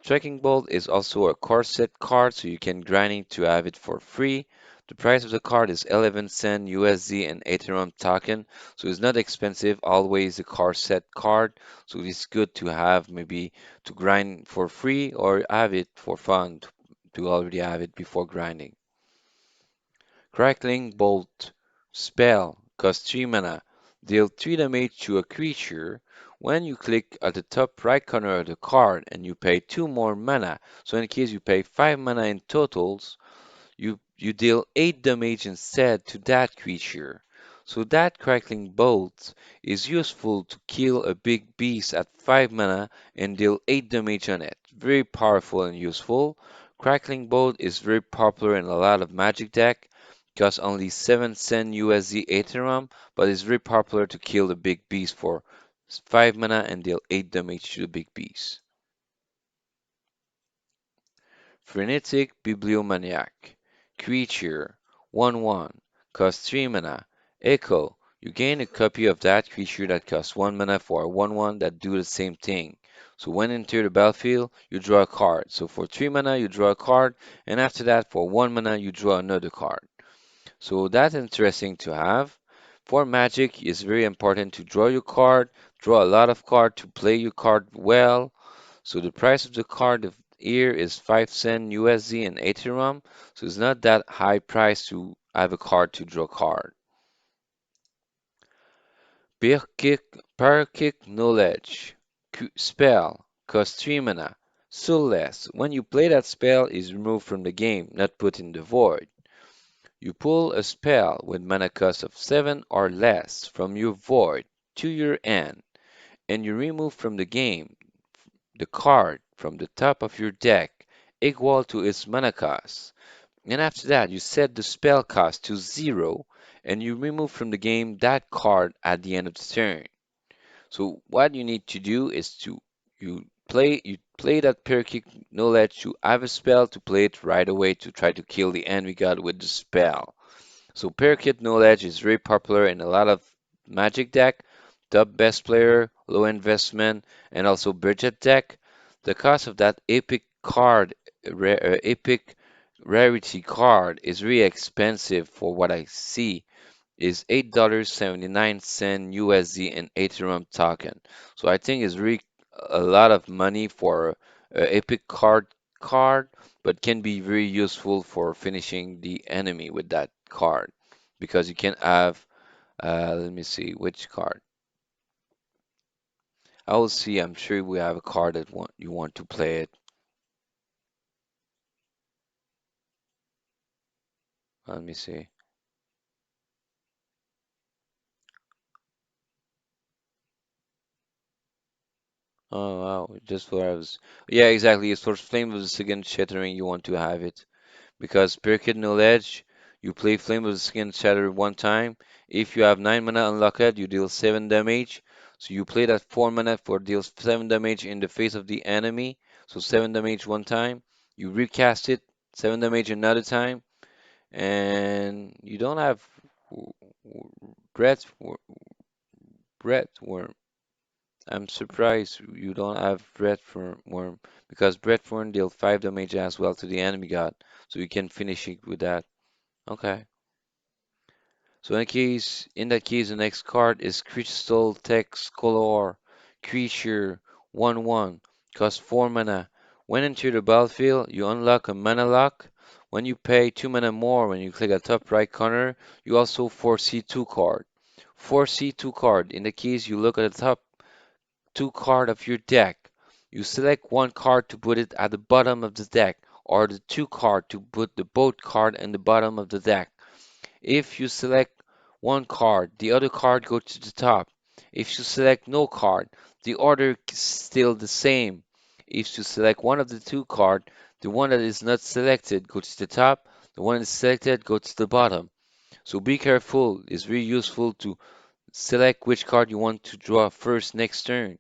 Tracking Bolt is also a core set card, so you can grinding to have it for free. The price of the card is 11 cent USD and Ethereum token, so it's not expensive, always a car set card, so it's good to have maybe to grind for free or have it for fun to already have it before grinding. Crackling Bolt. Spell. Cost 3 mana. Deal 3 damage to a creature when you click at the top right corner of the card and you pay 2 more mana. So in case you pay 5 mana in totals, you deal 8 damage instead to that creature. So that Crackling Bolt is useful to kill a big beast at 5 mana and deal 8 damage on it. Very powerful and useful. Crackling Bolt is very popular in a lot of Magic deck. Costs only 7 cent USD Ethereum, but is very popular to kill the big beast for 5 mana and deal 8 damage to the big beast. Frenetic Bibliomaniac. Creature 1/1. Costs 3 mana. Echo. You gain a copy of that creature that costs 1 mana for a 1/1 that do the same thing. So when enter the battlefield, you draw a card. So for 3 mana, you draw a card, and after that, for 1 mana, you draw another card. So that's interesting to have. For Magic, it's very important to draw your card, draw a lot of card to play your card well. So the price of the card of here is 5 cent USD and Ethereum. So it's not that high price to have a card to draw card. Parkic Knowledge. Spell. Cost 3 mana. Soulless. When you play that spell is removed from the game, not put in the void. You pull a spell with mana cost of 7 or less from your void to your hand, and you remove from the game the card from the top of your deck equal to its mana cost. And after that, you set the spell cost to 0, and you remove from the game that card at the end of the turn. So what you need to do is you play that Perkic Knowledge to have a spell to play it right away to try to kill the enemy god with the spell. So Parakeet Knowledge is very popular in a lot of Magic deck, top best player, low investment, and also budget deck. The cost of that epic card epic rarity card is really expensive for what I see. Is $8.79 USD in Ethereum token. So I think it's really a lot of money for a epic card, but can be very useful for finishing the enemy with that card because you can have let me see which card. I will see. I'm sure we have a card that you want to play it. Let me see. Oh wow, just for I was. Yeah, exactly. It's for Flame of the Second Shattering. You want to have it. Because Spirit Knowledge, you play Flame of the Skin Shatter one time. If you have 9 mana unlocked, you deal 7 damage. So you play that 4 mana for deals 7 damage in the face of the enemy. So 7 damage one time. You recast it, 7 damage another time. And you don't have breath, breath worm. I'm surprised you don't have breath worm because breath worm deal 5 damage as well to the enemy god. So you can finish it with that. Okay. So in that case, the next card is Crystal Text Color Creature 1/1. Cost 4 mana. When enter the battlefield, you unlock a mana lock. When you pay 2 mana more when you click a top right corner, you also foresee 2 card. Foresee 2 card. In the case, you look at the top 2 card of your deck. You select one card to put it at the bottom of the deck, or the 2 card to put the both card in the bottom of the deck. If you select one card, the other card goes to the top. If you select no card, the order is still the same. If you select one of the 2 cards, the one that is not selected goes to the top, the one that is selected goes to the bottom. So be careful, it's very useful to select which card you want to draw first next turn.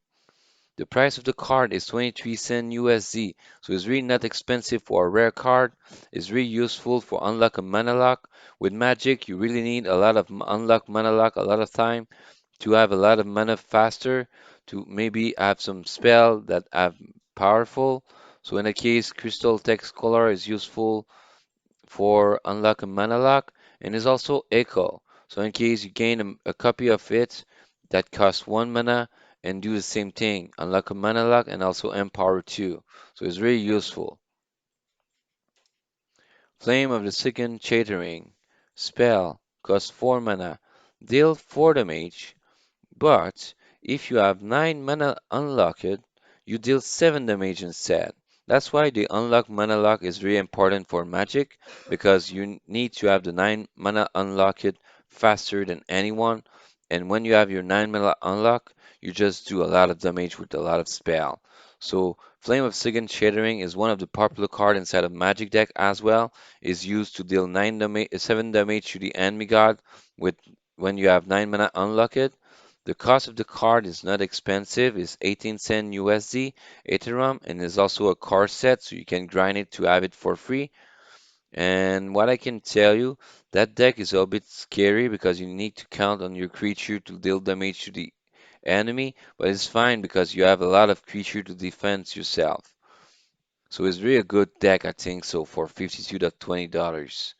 The price of the card is 23 cent USD, so it's really not expensive for a rare card. It's really useful for unlock a mana lock. With Magic, you really need a lot of unlock mana lock a lot of time to have a lot of mana faster, to maybe have some spell that are powerful. So in a case, Crystal Text Color is useful for unlock a mana lock and is also echo. So in case you gain a copy of it that costs 1 mana and do the same thing, unlock a mana lock and also empower 2. So it's really useful. Flame of the Second Chattering. Spell. Costs 4 mana. Deal 4 damage. But if you have 9 mana unlocked, you deal 7 damage instead. That's why the unlock mana lock is really important for Magic, because you need to have the 9 mana unlocked faster than anyone. And when you have your 9 mana unlock, you just do a lot of damage with a lot of spell. So Flame of Second Shattering is one of the popular cards inside of Magic deck as well. Is used to deal 7 damage to the enemy god with when you have 9 mana unlocked. The cost of the card is not expensive, it's 18 cent USD Ethereum, and is also a card set, so you can grind it to have it for free. And what I can tell you, that deck is a bit scary because you need to count on your creature to deal damage to the enemy, but it's fine because you have a lot of creature to defend yourself. So it's really a good deck, I think so, for $52.20.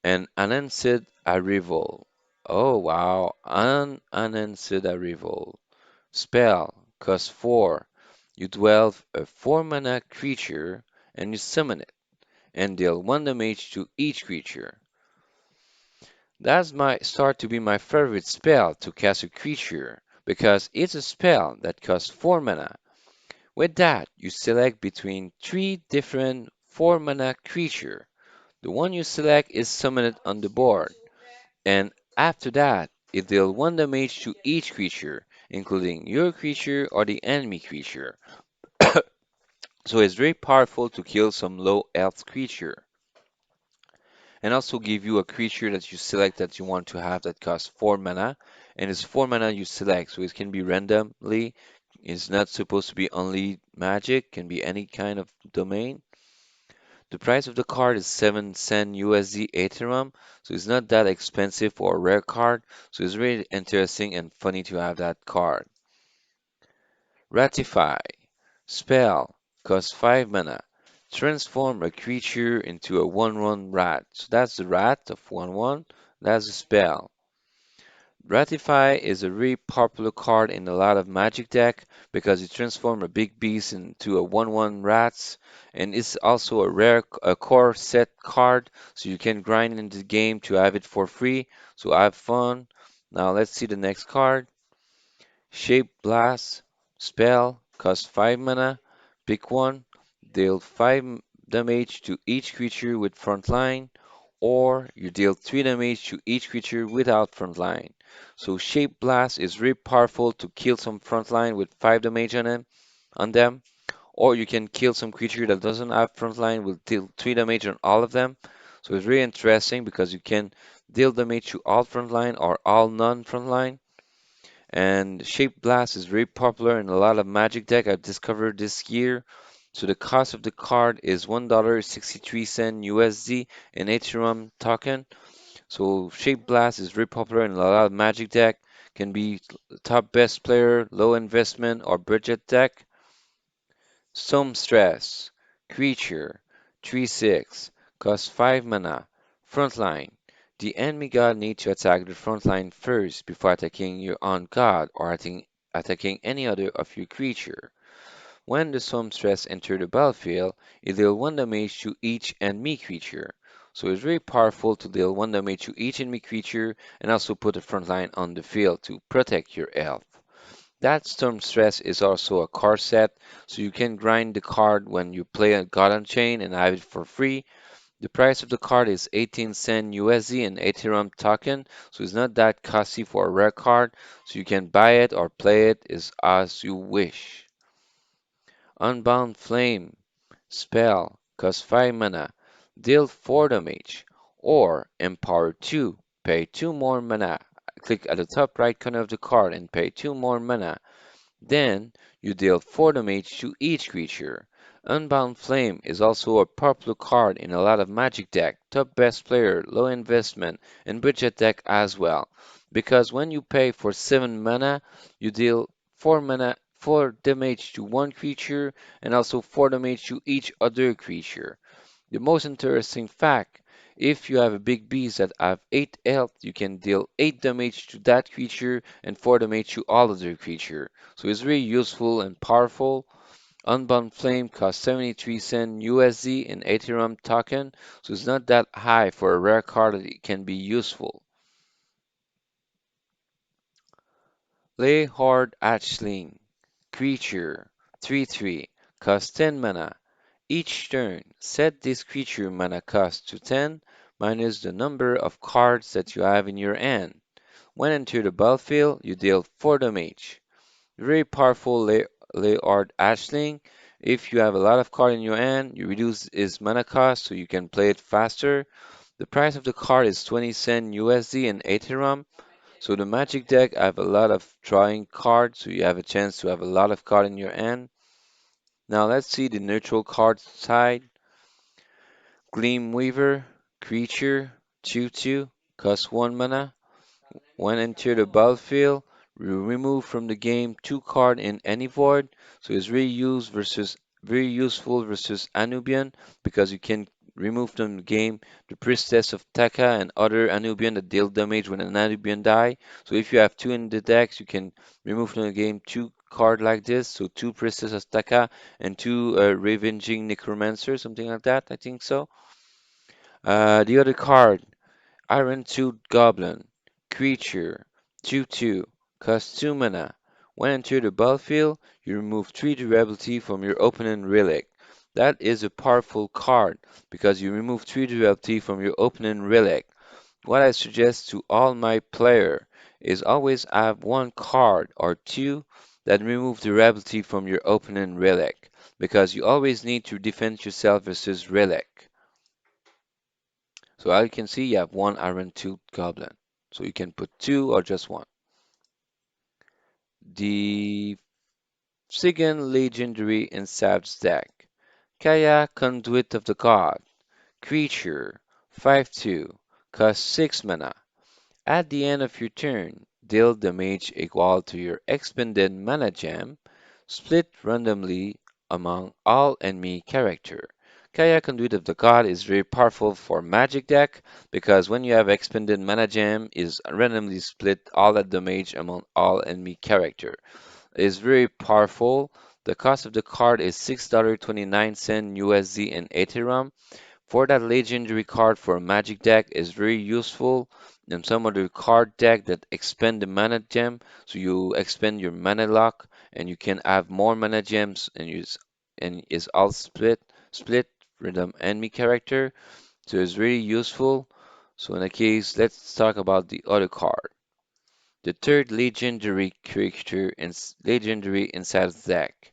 And Unanswered Arrival. Oh wow, Unanswered Arrival. Spell, cost 4. You dwell a 4 mana creature and you summon it, and deal 1 damage to each creature. That's my start to be my favorite spell to cast a creature, because it's a spell that costs 4 mana. With that, you select between 3 different 4 mana creature. The one you select is summoned on the board, and after that, it deals 1 damage to each creature, including your creature or the enemy creature. So it's very powerful to kill some low health creature, and also give you a creature that you select that you want to have that costs 4 mana, and it's 4 mana you select, so it can be randomly. It's not supposed to be only magic, can be any kind of domain. The price of the card is 7 cent USD Ethereum, so it's not that expensive for a rare card, so it's really interesting and funny to have that card. Ratify. Spell. Costs 5 mana. Transform a creature into a 1/1 rat. So that's the rat of 1/1. That's the spell. Ratify is a very popular card in a lot of Magic deck because it transforms a big beast into a 1/1 rats, and it's also a core set card, so you can grind in the game to have it for free. So have fun. Now let's see the next card. Shape Blast, spell, cost 5 mana, pick one, deal 5 damage to each creature with frontline, or you deal 3 damage to each creature without frontline. So Shape Blast is very powerful to kill some frontline with 5 damage on them, or you can kill some creature that doesn't have frontline will deal 3 damage on all of them. So it's really interesting because you can deal damage to all frontline or all non-frontline. And Shape Blast is very popular in a lot of Magic deck I've discovered this year. So the cost of the card is $1.63 USD in Ethereum token. So Shape Blast is very popular in a lot of Magic deck. Can be top best player, low investment, or budget deck. Some Stress, Creature, 3/6, costs 5 mana, Frontline. The enemy god needs to attack the frontline first before attacking your own god or attacking any other of your creature. When the Storm Stress enter the battlefield, it deals 1 damage to each enemy creature. So it's very powerful to deal 1 damage to each enemy creature and also put a frontline on the field to protect your health. That Storm Stress is also a card set, so you can grind the card when you play a God Unchained and have it for free. The price of the card is 18 cent USD in Ethereum token, so it's not that costly for a rare card, so you can buy it or play it is as you wish. Unbound Flame spell costs 5 mana, deal 4 damage, or Empower 2, pay 2 more mana. Click at the top right corner of the card and pay 2 more mana. Then you deal 4 damage to each creature. Unbound Flame is also a popular card in a lot of Magic deck, top best player, low investment, and budget deck as well. Because when you pay for 7 mana, you deal 4 damage to one creature, and also 4 damage to each other creature. The most interesting fact, if you have a big beast that have 8 health, you can deal 8 damage to that creature and 4 damage to all other creature. So it's really useful and powerful. Unbound Flame costs 73 cent USD in Ethereum token, so it's not that high for a rare card that it can be useful. Lay Hard Hatchling, creature, 3/3, costs 10 mana. Each turn, set this creature mana cost to 10 minus the number of cards that you have in your hand. When enter the battlefield, you deal 4 damage. Very powerful Layard Ashling. If you have a lot of cards in your hand, you reduce its mana cost so you can play it faster. The price of the card is 20 cent USD in Ethereum. So the Magic deck have a lot of drawing cards, so you have a chance to have a lot of cards in your hand. Now let's see the neutral card side. Gleam Weaver, creature, 2/2, costs 1 mana. When enter the battlefield, you remove from the game 2 cards in any void. So it's very useful versus Anubian because you can remove from the game the Priestess of Taka and other Anubian that deal damage when an Anubian die. So if you have 2 in the decks, you can remove from the game 2 cards like this. So 2 Priestess of Taka and 2 Ravenging Necromancer, something like that. I think so. The other card, Iron Tooth Goblin, creature, 2/2, costs 2 mana. When enter the battlefield, you remove 3 durability from your opponent relic. That is a powerful card because you remove 3 durability from your opponent relic. What I suggest to all my player is always have 1 card or 2 that remove durability from your opponent relic because you always need to defend yourself versus relic. So as you can see, you have 1 Iron Tooth Goblin. So you can put 2 or just 1. The second legendary in Sav's deck. Kaya, Conduit of the God. Creature, 5/2, costs 6 mana. At the end of your turn, deal damage equal to your expended mana gem, split randomly among all enemy character. Kaya Conduit of the God is very powerful for Magic deck because when you have expended mana gem is randomly split all that damage among all enemy character. It is very powerful. The cost of the card is $6.29 USD in Ethereum. For that legendary card for a Magic deck is very useful in some other card deck that expend the mana gem, so you expend your mana lock and you can have more mana gems and use and is all split with the enemy character, so it's really useful. So in that case, let's talk about the other card. The third legendary creature and legendary inside the deck.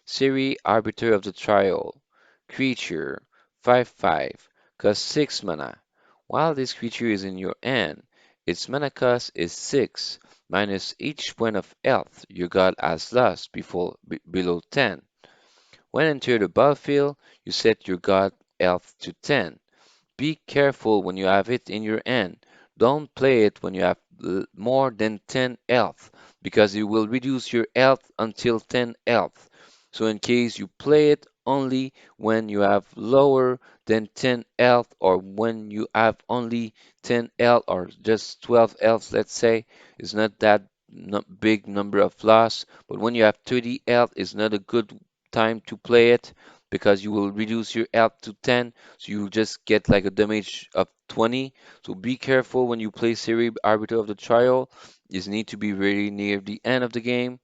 Siri, Arbiter of the Trial. Creature 5/5, cost 6 mana. While this creature is in your hand, its mana cost is 6, minus each point of health your god has lost before below 10. When enter the battlefield, you set your god health to 10. Be careful when you have it in your hand. Don't play it when you have more than 10 health, because it will reduce your health until 10 health. So in case you play it only when you have lower than 10 health, or when you have only 10 health or just 12 health, let's say, it's not that big number of loss. But when you have 30 health, it's not a good time to play it because you will reduce your health to 10, so you just get like a damage of 20. So be careful when you play Siri Arbiter of the Trial. You need to be very near the end of the game.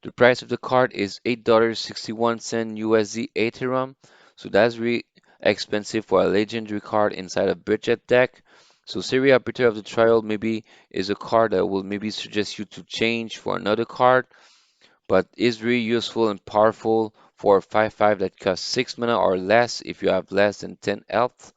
The price of the card is $8.61 USD Ethereum. So that's really expensive for a legendary card inside a budget deck. So Siri Arbiter of the Trial maybe is a card that will maybe suggest you to change for another card, but is really useful and powerful for 5/5 that costs 6 mana or less if you have less than 10 health.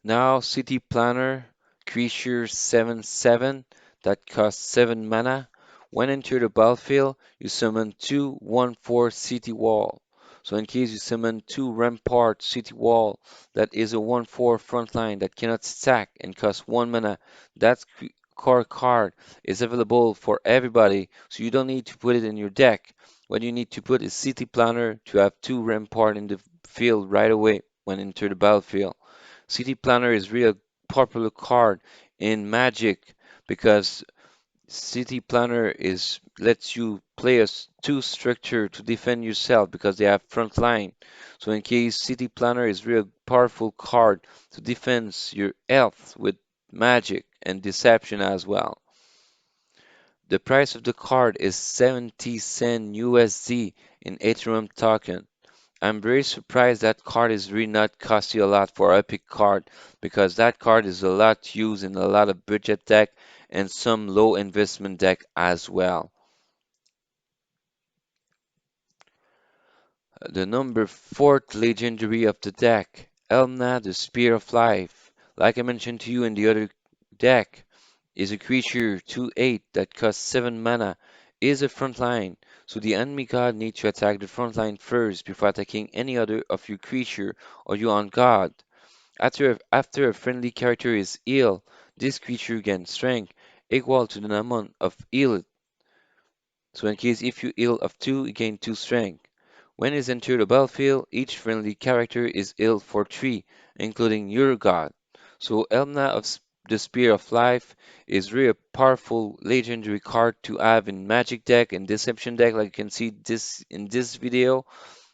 Now, City Planner, creature 7/7 that costs 7 mana. When enter the battlefield, you summon 2/1/4 City Wall. So in case you summon 2 Rampart City Wall, that is a 1/4 frontline that cannot stack and costs 1 mana, that core card is available for everybody, so you don't need to put it in your deck. What you need to put is City Planner to have 2 Rampart in the field right away when enter the battlefield. City Planner is really a popular card in Magic because City Planner is lets you play a two structure to defend yourself because they have front line. So in case City Planner is really powerful card to defend your health with magic and deception as well. The price of the card is 70 cent USD in Ethereum token. I'm very surprised that card is really not cost you a lot for epic card because that card is a lot used in a lot of budget deck and some low investment deck as well. The number fourth legendary of the deck, Elna, the Spear of Life. Like I mentioned to you in the other deck, is a creature 2/8 that costs 7 mana, is a frontline, so the enemy god needs to attack the frontline first before attacking any other of your creature or your own god. After a friendly character is ill, this creature gains strength equal to the amount of healed. So in case if you heal of 2, you gain 2 strength. When it enters the battlefield, each friendly character is healed for 3, including your god. So Elna of the Spear of Life is really a powerful legendary card to have in Magic deck and Deception deck, like you can see this in this video.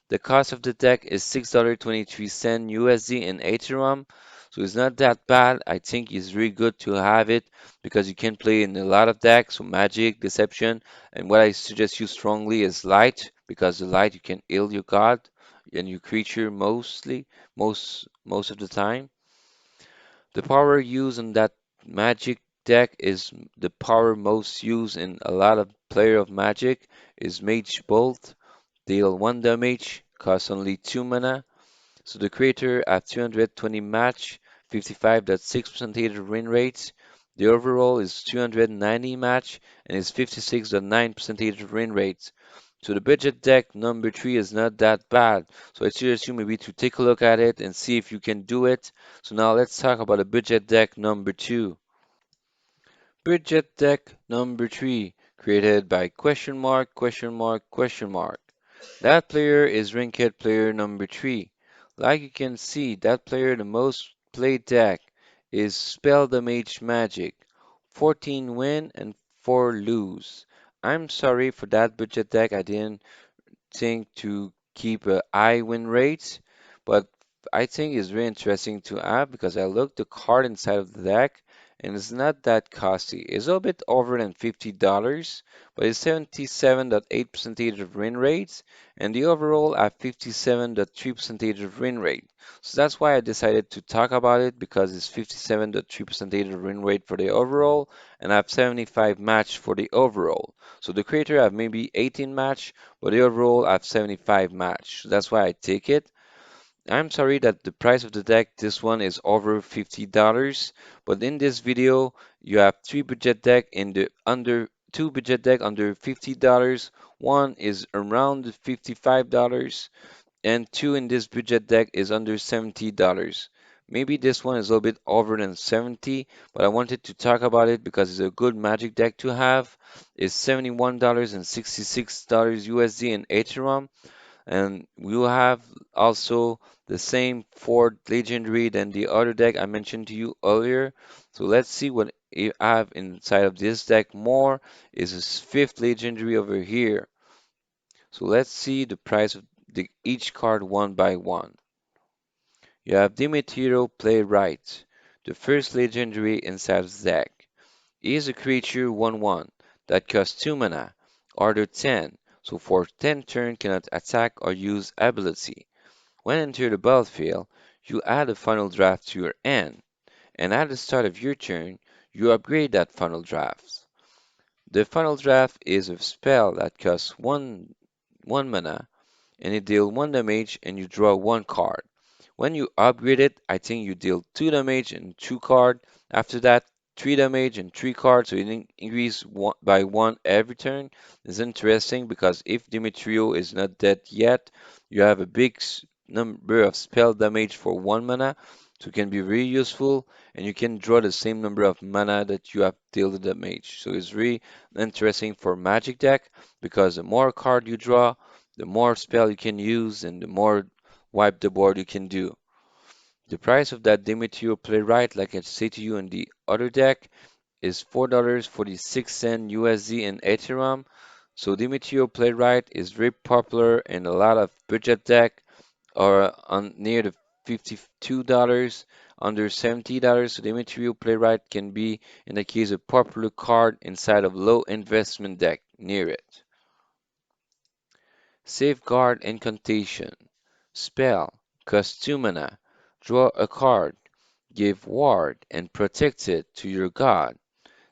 The cost of the deck is $6.23 USD in Ethereum, so it's not that bad. I think it's really good to have it because you can play in a lot of decks, so Magic, Deception, and what I suggest you strongly is Light, because the Light you can heal your god and your creature most of the time. The power used in that Magic deck is the power most used in a lot of player of Magic is Mage Bolt. Deal 1 damage, cost only 2 mana. So the creator at 220 match, 55.6% win rate. The overall is 290 match and is 56.9% win rate. So the budget deck number 3 is not that bad. So I suggest you maybe to take a look at it and see if you can do it. So now let's talk about the budget deck number 2. Budget deck number 3, created by question mark, question mark, question mark. That player is ranked player number 3. Like you can see, that player the most played deck is Spell the Mage Magic. 14 win and 4 lose. I'm sorry for that budget deck. I didn't think to keep a high win rate, but I think it's very interesting to have because I looked the card inside of the deck and it's not that costly. It's a little bit over than $50, but it's 77.8 percentage of win rate, and the overall at 57.3 percentage of win rate. So that's why I decided to talk about it because it's 57.3 percentage of win rate for the overall, and I have 75 match for the overall. So the creator have maybe 18 match, but the overall I have 75 match. So that's why I take it. I'm sorry that the price of the deck, this one is over $50, but in this video you have three budget deck in the under two budget deck under $50. One is around $55 and two in this budget deck is under $70. Maybe this one is a little bit over than 70, but I wanted to talk about it because it's a good magic deck to have. It's $71.66 USD in Ethereum, and we will have also the same fourth legendary than the other deck I mentioned to you earlier. So let's see what I have inside of this deck more is this fifth legendary over here. So let's see the price of each card one by one. You have Dimitiro Playwright, the first legendary inside the deck. He is a creature 1/1 that costs 2 mana, order 10, so for 10 turn cannot attack or use ability. When enter the battlefield, you add a final draft to your hand, and at the start of your turn, you upgrade that final draft. The final draft is a spell that costs 1 mana and it deals 1 damage and you draw 1 card. When you upgrade it, I think you deal 2 damage and 2 card. After that, 3 damage and 3 cards, so it increase by 1 every turn. It's interesting because if Dimitrio is not dead yet, you have a big number of spell damage for 1 mana, so it can be very useful, and you can draw the same number of mana that you have dealt the damage. So it's really interesting for Magic deck because the more card you draw, the more spell you can use and the more wipe the board you can do. The price of that Demetrio Playwright, like I say to you in the other deck, is $4.46 USD in Ethereum. So Demetrio Playwright is very popular in a lot of budget deck or on near the $52, under $70. So Demetrio Playwright can be, in the case, a popular card inside of low investment deck near it. Safeguard Incantation. Spell. Cost 2 mana. Draw a card. Give ward and protect it to your god.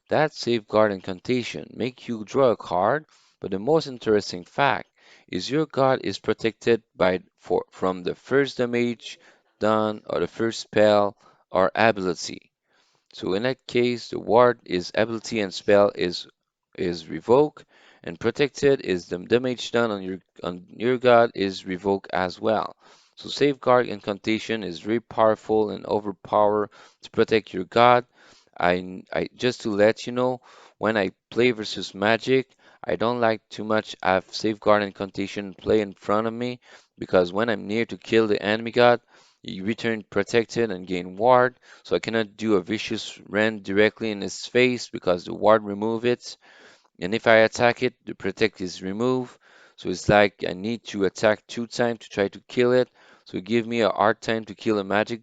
That Safeguard Incantation make you draw a card, but the most interesting fact is your god is protected from the first damage done or the first spell or ability. So in that case, the ward is ability and spell is revoke, and protected is the damage done on your god is revoke as well. So safeguard incantation is very powerful and overpower to protect your god. I just to let you know, when I play versus magic, I don't like too much have safeguard incantation play in front of me because when I'm near to kill the enemy god, you return protected and gain ward, so I cannot do a vicious rend directly in his face because the ward remove it. And if I attack it, the protect is removed. So it's like I need to attack 2 times to try to kill it. So it give me a hard time to kill a magic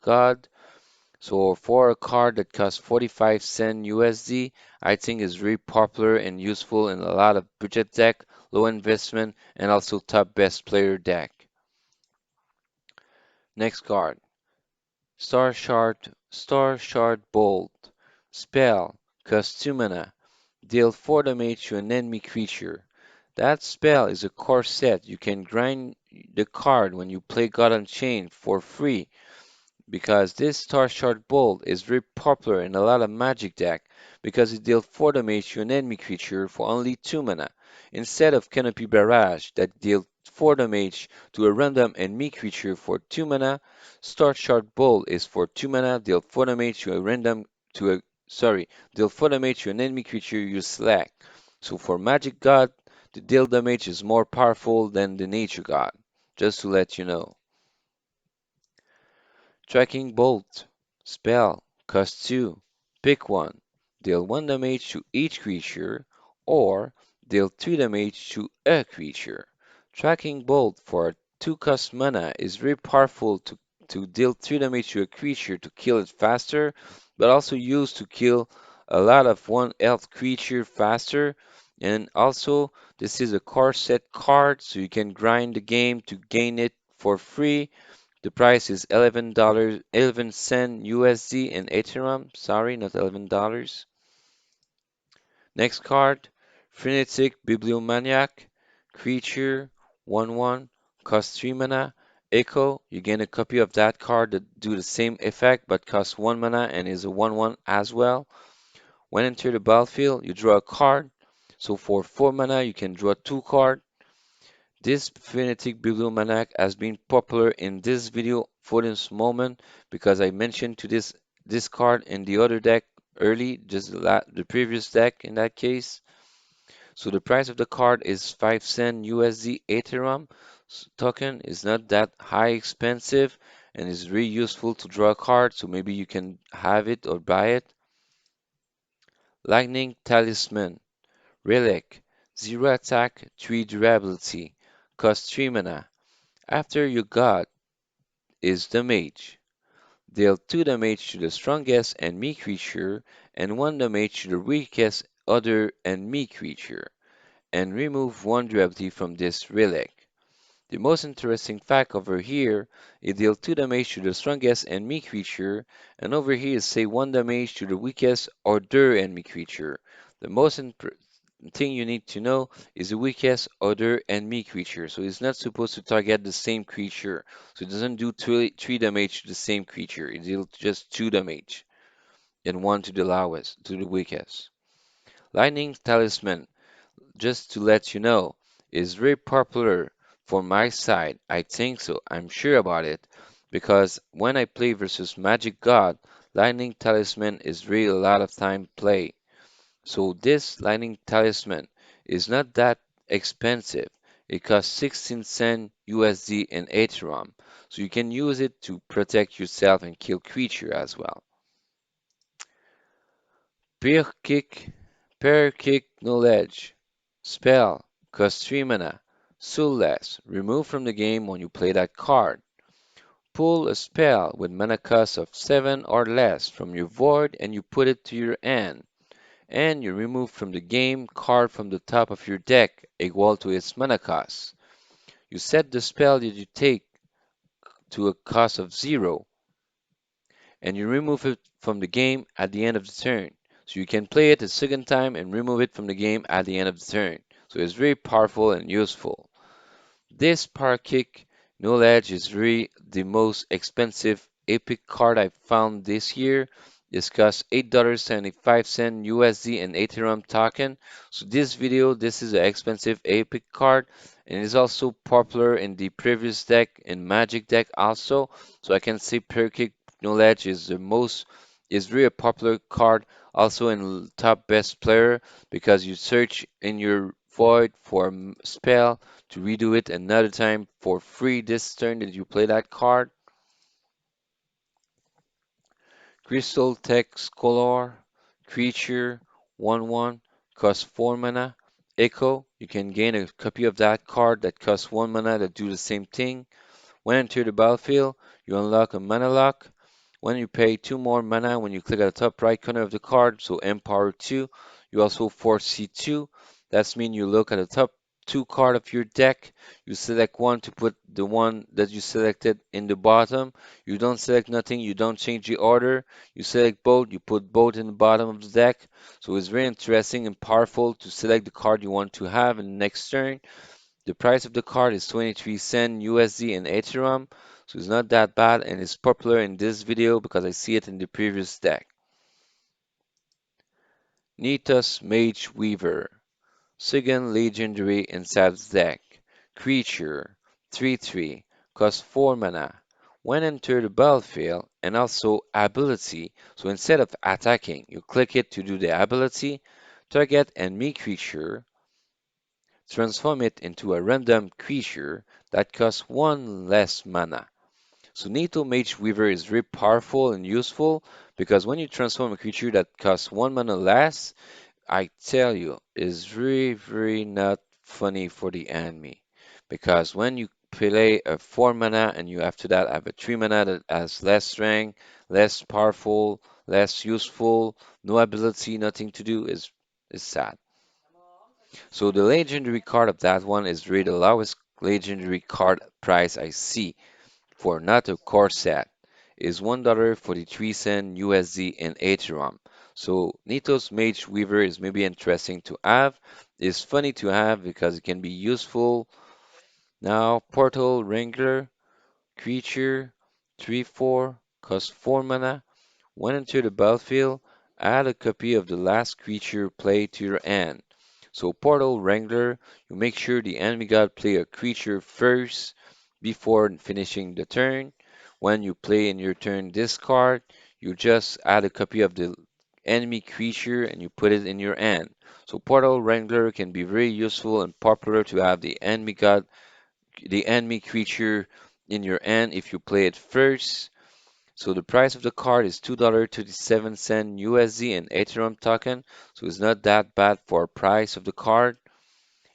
god. So for a card that costs 45 cent USD, I think is very popular and useful in a lot of budget deck, low investment, and also top best player deck. Next card. Star Shard Bolt. Spell. Cost 2 mana. Deal 4 damage to an enemy creature. That spell is a core set. You can grind the card when you play God Unchained for free because this Star Shard Bolt is very popular in a lot of magic deck because it deals 4 damage to an enemy creature for only 2 mana, instead of Canopy Barrage that deals 4 damage to a random enemy creature for 2 mana. Star Shard Bolt is for 2 mana, deal 4 damage to a random to a sorry, deal 4 damage to an enemy creature you select. So for Magic God, The deal damage is more powerful than the nature god, just to let you know. Tracking Bolt. Spell. Cost 2. Pick one. Deal 1 damage to each creature, or deal 2 damage to a creature. Tracking Bolt for 2 cost mana is very powerful to deal 3 damage to a creature to kill it faster, but also used to kill a lot of 1 health creature faster. And also, this is a core set card, so you can grind the game to gain it for free. The price is $11, 11 cent USD in Ethereum. Sorry, not $11. Next card, Frenetic Bibliomaniac, Creature, 1/1, cost 3 mana. Echo, you gain a copy of that card that do the same effect but costs 1 mana and is a 1/1 as well. When enter the battlefield, you draw a card. So for 4 mana, you can draw 2 cards. This phonetic bibliomaniac has been popular in this video for this moment because I mentioned to this card in the other deck early, just the previous deck in that case. So the price of the card is 5 cent USD Ethereum token. Is not that high expensive and is really useful to draw a card, so maybe you can have it or buy it. Lightning Talisman. Relic. 0 attack, 3 durability. Cost 3 mana. After your god is the mage, deal 2 damage to the strongest enemy creature and 1 damage to the weakest other enemy creature, and remove 1 durability from this relic. The most interesting fact over here is deal 2 damage to the strongest enemy creature, and over here is say 1 damage to the weakest other enemy creature. The most thing you need to know is the weakest other enemy creature. So it's not supposed to target the same creature. So it doesn't do three damage to the same creature. It deals just 2 damage and 1 to the lowest, to the weakest. Lightning Talisman, just to let you know, is very popular for my side. I think so. I'm sure about it. Because when I play versus Magic God, Lightning Talisman is really a lot of time play. So this Lightning Talisman is not that expensive. It costs 16 cent USD in Ethereum. So you can use it to protect yourself and kill creature as well. Peer Kick, Peer Kick Knowledge. Spell, cost 3 mana. Soulless, remove from the game when you play that card. Pull a spell with mana cost of 7 or less from your void and you put it to your hand. And you remove from the game card from the top of your deck equal to its mana cost. You set the spell that you take to a cost of 0, and you remove it from the game at the end of the turn. So you can play it a second time and remove it from the game at the end of the turn. So it's very powerful and useful. This Power Kick Knowledge is really the most expensive epic card I've found this year. This costs $8.75 USD and Ethereum token. So this video, this is an expensive epic card and is also popular in the previous deck in Magic deck also. So I can say Power Kick Knowledge is really a popular card also in top best player because you search in your void for a spell to redo it another time for free this turn that you play that card. Crystal Text Color, Creature, 1/1, costs 4 mana. Echo, you can gain a copy of that card that costs 1 mana that do the same thing. When enter the battlefield, you unlock a mana lock. When you pay 2 more mana, when you click at the top right corner of the card, so Empower 2, you also force C2. That means you look at the top 2 card of your deck, you select one to put the one that you selected in the bottom. You don't select nothing, you don't change the order. You select both, you put both in the bottom of the deck. So it's very interesting and powerful to select the card you want to have in the next turn. The price of the card is 23 cent USD in Ethereum, so it's not that bad and it's popular in this video because I see it in the previous deck. Nithos Mage Weaver, second legendary inside the deck. Creature, 3/3, costs 4 mana. When enter the battlefield, and also ability, so instead of attacking, you click it to do the ability, target enemy creature, transform it into a random creature that costs one less mana. So Neato Mage Weaver is very powerful and useful because when you transform a creature that costs one mana less, I tell you, is very, very not funny for the enemy. Because when you play a 4 mana and you after that have a 3 mana that has less strength, less powerful, less useful, no ability, nothing to do, is sad. So the legendary card of that one is really the lowest legendary card price I see for not a core set is $1.43 USD in Ethereum. So Nito's Mage Weaver is maybe interesting to have. It's funny to have because it can be useful. Now Portal Wrangler creature 3/4 costs 4 mana. When enter the battlefield, add a copy of the last creature played to your hand. So Portal Wrangler, you make sure the enemy god play a creature first before finishing the turn. When you play in your turn this card, you just add a copy of the enemy creature and you put it in your hand. So Portal Wrangler can be very useful and popular to have the enemy creature in your hand if you play it first. So the price of the card is $2.37 USD and Ethereum token. So it's not that bad for price of the card.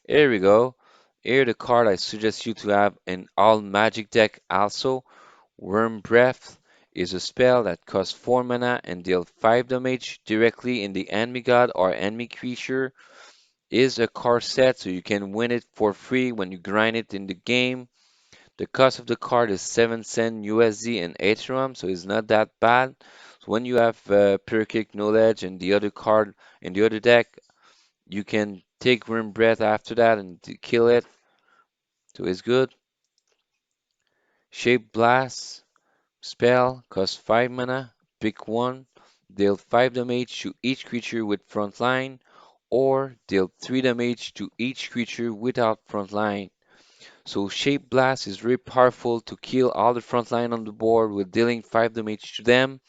Here we go. Here the card I suggest you to have in all magic deck also. Worm Breath is a spell that costs 4 mana and deals 5 damage directly in the enemy god or enemy creature. Is a card set so you can win it for free when you grind it in the game. The cost of the card is 7 cent USD and Ethereum, so it's not that bad. So when you have Pyrrhic Knowledge and the other card in the other deck, you can take Worm Breath after that and kill it, so it's good. Shape Blast spell costs 5 mana, pick one, deal 5 damage to each creature with frontline, or deal 3 damage to each creature without frontline. So Shape Blast is very powerful to kill all the frontline on the board with dealing 5 damage to them,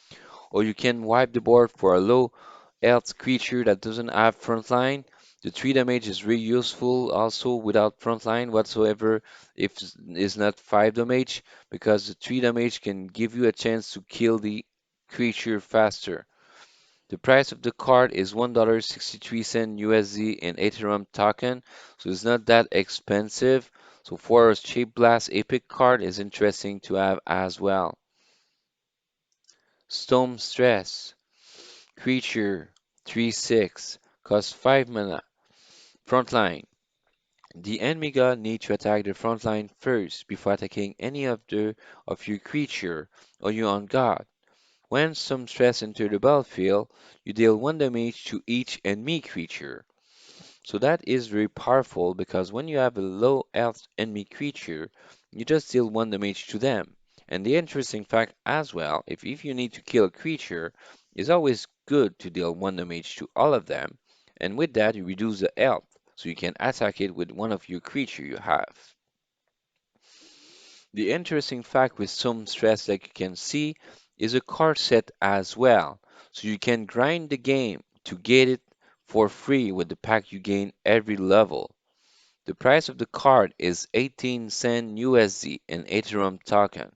or you can wipe the board for a low health creature that doesn't have frontline. The 3 damage is really useful also without frontline whatsoever if it's not 5 damage, because the 3 damage can give you a chance to kill the creature faster. The price of the card is $1.63 USD in Ethereum token, so it's not that expensive. So for a Shape Blast Epic card is interesting to have as well. Storm Stress creature 3/6 costs 5 mana. Frontline. The enemy god needs to attack the frontline first before attacking any of your creature or your own god. When some stress enter the battlefield, you deal 1 damage to each enemy creature. So that is very powerful because when you have a low health enemy creature, you just deal 1 damage to them. And the interesting fact as well, if you need to kill a creature, it's always good to deal 1 damage to all of them. And with that, you reduce the health, so you can attack it with one of your creature you have. The interesting fact with some stress that you can see is a card set as well. So you can grind the game to get it for free with the pack you gain every level. The price of the card is 18 cent USD in Ethereum token.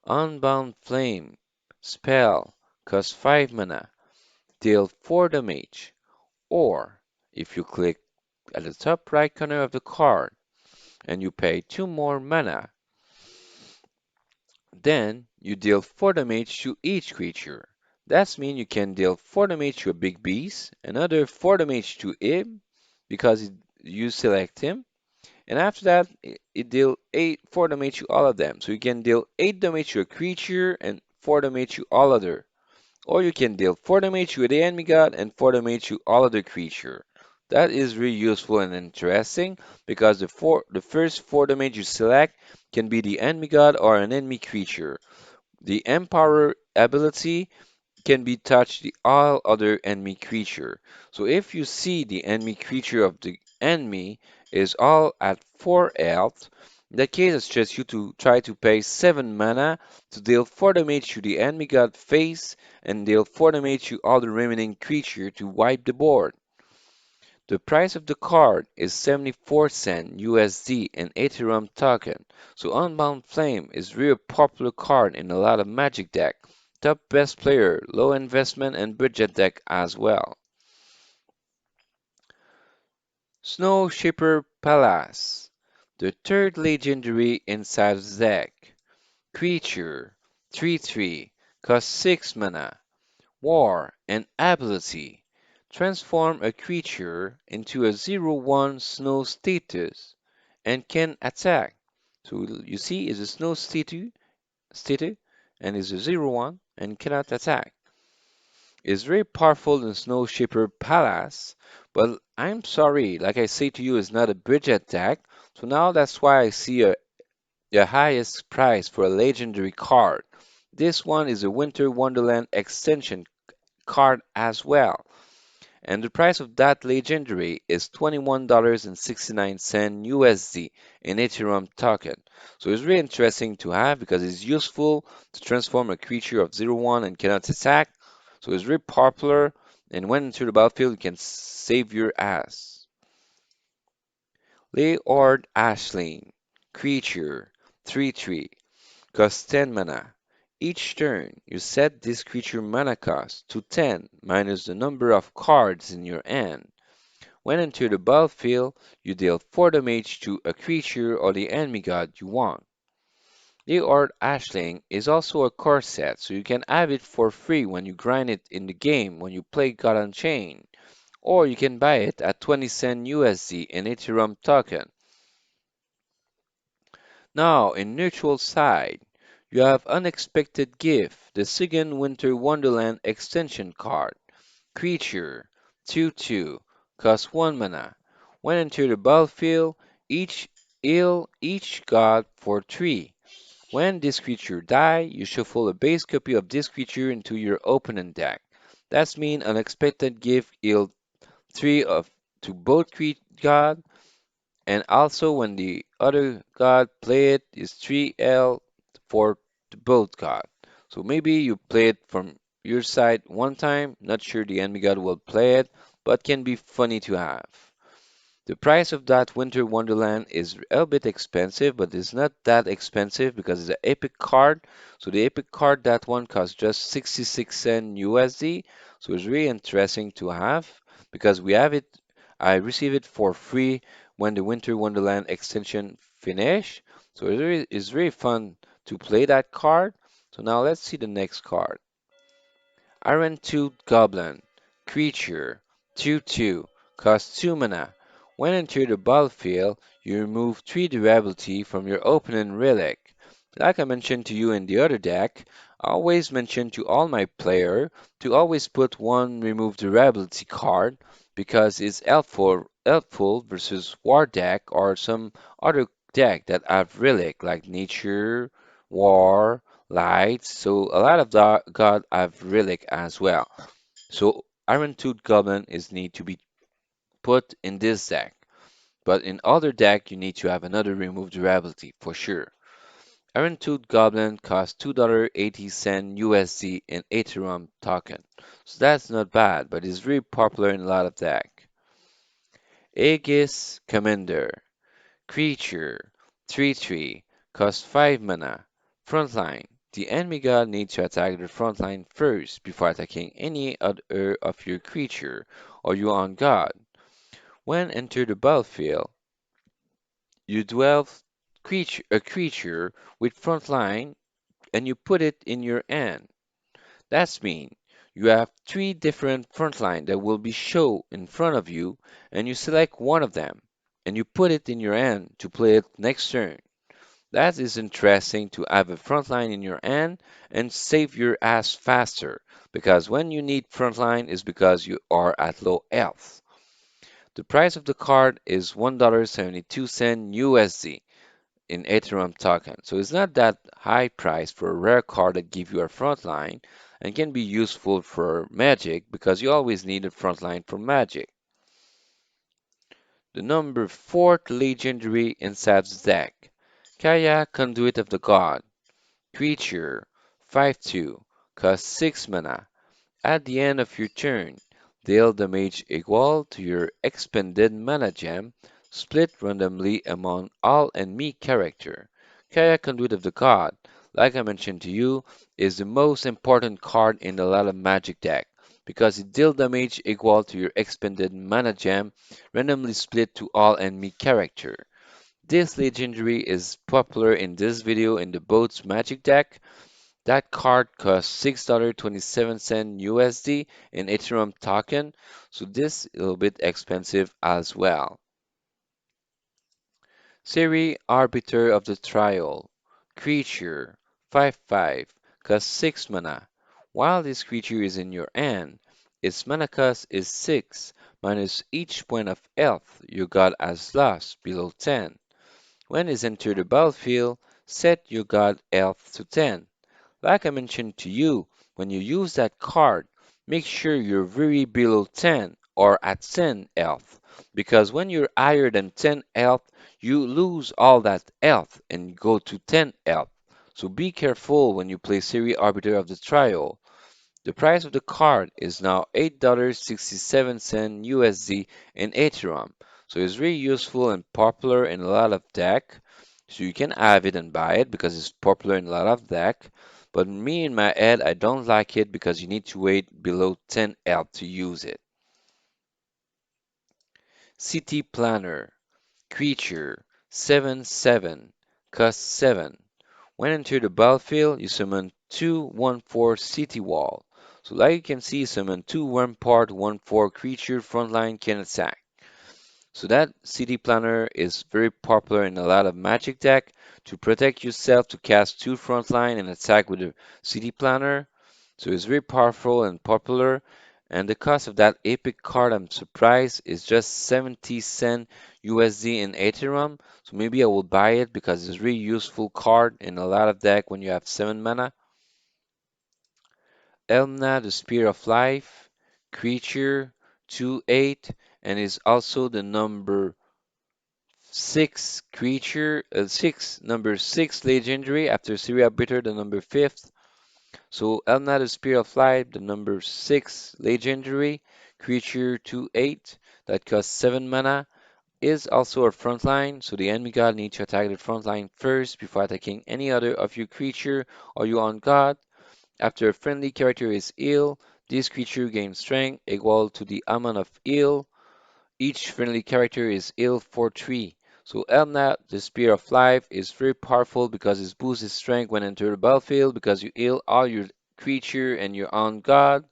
Unbound Flame spell costs 5 mana, deal 4 damage, or if you click at the top right corner of the card and you pay 2 more mana, then you deal 4 damage to each creature. That means you can deal 4 damage to a big beast, another 4 damage to him because you select him, and after that it deal 4 damage to all of them. So you can deal 8 damage to a creature and 4 damage to all other. Or you can deal 4 damage to the enemy god and 4 damage to all other creature. That is really useful and interesting because the first 4 damage you select can be the enemy god or an enemy creature. The Empower ability can be touched the all other enemy creature. So if you see the enemy creature of the enemy is all at 4 health, in that case it's just you to try to pay 7 mana to deal 4 damage to the enemy god face and deal 4 damage to all the remaining creature to wipe the board. The price of the card is 74 cent USD in Ethereum token. So Unbound Flame is really popular card in a lot of Magic deck. Top best player, low investment and budget deck as well. Snow Shaper Palace, the third legendary inside the deck. Creature, 3/3, costs 6 mana. War and ability. Transform a creature into a 0/1 snow status and can attack. So you see, is a snow status and is a 0/1 and cannot attack. Is very powerful in Snow Shaper Palace, but I'm sorry, like I say to you, it's not a bridge attack. So now that's why I see the highest price for a legendary card. This one is a Winter Wonderland extension card as well. And the price of that legendary is $21.69 USD in Ethereum token. So it's really interesting to have because it's useful to transform a creature of 0/1 and cannot attack. So it's really popular, and when into the battlefield, you can save your ass. Leord Ashling, creature, 3/3, costs 10 mana. Each turn, you set this creature mana cost to 10 minus the number of cards in your hand. When into the battlefield, you deal 4 damage to a creature or the enemy god you want. The Art Ashling is also a card set, so you can have it for free when you grind it in the game when you play God Unchained, or you can buy it at 20 cent USD in Ethereum token. Now, in neutral side, you have Unexpected Gift, the second Winter Wonderland extension card. Creature, 2/2, costs 1 mana. When enter the battlefield, each heal each god for 3. When this creature die, you shuffle a base copy of this creature into your opponent deck. That means Unexpected Gift heal 3 of to both god, and also when the other god play it is 3L for the both god. So maybe you play it from your side one time, not sure the enemy god will play it, but can be funny to have. The price of that Winter Wonderland is a bit expensive, but it's not that expensive because it's an epic card. So the epic card, that one costs just 66 cent USD. So it's really interesting to have because we have it. I receive it for free when the Winter Wonderland extension finish. So it's really fun to play that card. So now let's see the next card. Iron Tooth Goblin. Creature. 2/2. Costs 2 mana. When enter the battlefield, you remove 3 durability from your opponent relic. Like I mentioned to you in the other deck, I always mention to all my player to always put one remove durability card because it's helpful versus war deck or some other deck that have relic like nature, war, light. So a lot of the god have relic as well. So Iron Tooth Goblin is need to be put in this deck. But in other deck, you need to have another remove durability for sure. Iron Tooth Goblin costs $2.80 USD in Ethereum token. So that's not bad, but it's really popular in a lot of deck. Aegis Commander. Creature. 3/3. Costs 5 mana. Frontline. The enemy god needs to attack the frontline first before attacking any other of your creature or your own god. When enter the battlefield, you dwell a creature with frontline and you put it in your hand. That's mean you have 3 different frontline that will be shown in front of you and you select one of them and you put it in your hand to play it next turn. That is interesting to have a frontline in your hand and save your ass faster because when you need frontline is because you are at low health. The price of the card is $1.72 USD in Ethereum token. So it's not that high price for a rare card that give you a frontline and can be useful for Magic because you always need a frontline for Magic. The number 4th legendary inside the deck. Kaya, Conduit of the God. Creature. 5/2. Costs 6 mana. At the end of your turn, Deal damage equal to your expended mana gem, split randomly among all enemy character. Kaya Conduit of the God, like I mentioned to you, is the most important card in a lot of Magic deck because it deals damage equal to your expended mana gem, randomly split to all enemy character. This legendary is popular in this video in the Boats Magic deck. That card costs $6.27 USD in Ethereum token, so this is a little bit expensive as well. Siri, Arbiter of the Trial. Creature, 5/5, costs 6 mana. While this creature is in your hand, its mana cost is 6, minus each point of health you got as lost below 10. When it's entered the battlefield, set your god health to 10. Like I mentioned to you, when you use that card, make sure you're very below 10 or at 10 health. Because when you're higher than 10 health, you lose all that health and go to 10 health. So be careful when you play Siri Arbiter of the Trial. The price of the card is now $8.67 USD in Ethereum, so it's really useful and popular in a lot of deck. So you can have it and buy it because it's popular in a lot of deck. But me in my head, I don't like it because you need to wait below 10 L to use it. City Planner Creature 7/7 cost 7. When enter the battlefield, you summon 2/1/4 City Wall. So like you can see, summon 2 Rampart 1/4 creature frontline can attack. So that city planner is very popular in a lot of magic deck to protect yourself to cast 2 frontline and attack with the city planner. So it's very powerful and popular. And the cost of that epic card, I'm surprised, is just 70 cent USD in Ethereum. So maybe I will buy it because it's a really useful card in a lot of deck when you have 7 mana. Elna, the Spear of Life, creature 2/8, and is also the number 6 creature, 6, number 6 legendary after Syria Bitter, the number 5th. So Elna, the Spear of Life, the number 6 legendary creature 2/8 that costs 7 mana, is also a frontline, so the enemy god needs to attack the frontline first before attacking any other of your creature or your own god. After a friendly character is ill, this creature gains strength equal to the amount of ill. Each friendly character is ill for 3. So Elnat, the Spear of Life, is very powerful because it boosts its strength when enter the battlefield because you heal all your creature and your own god.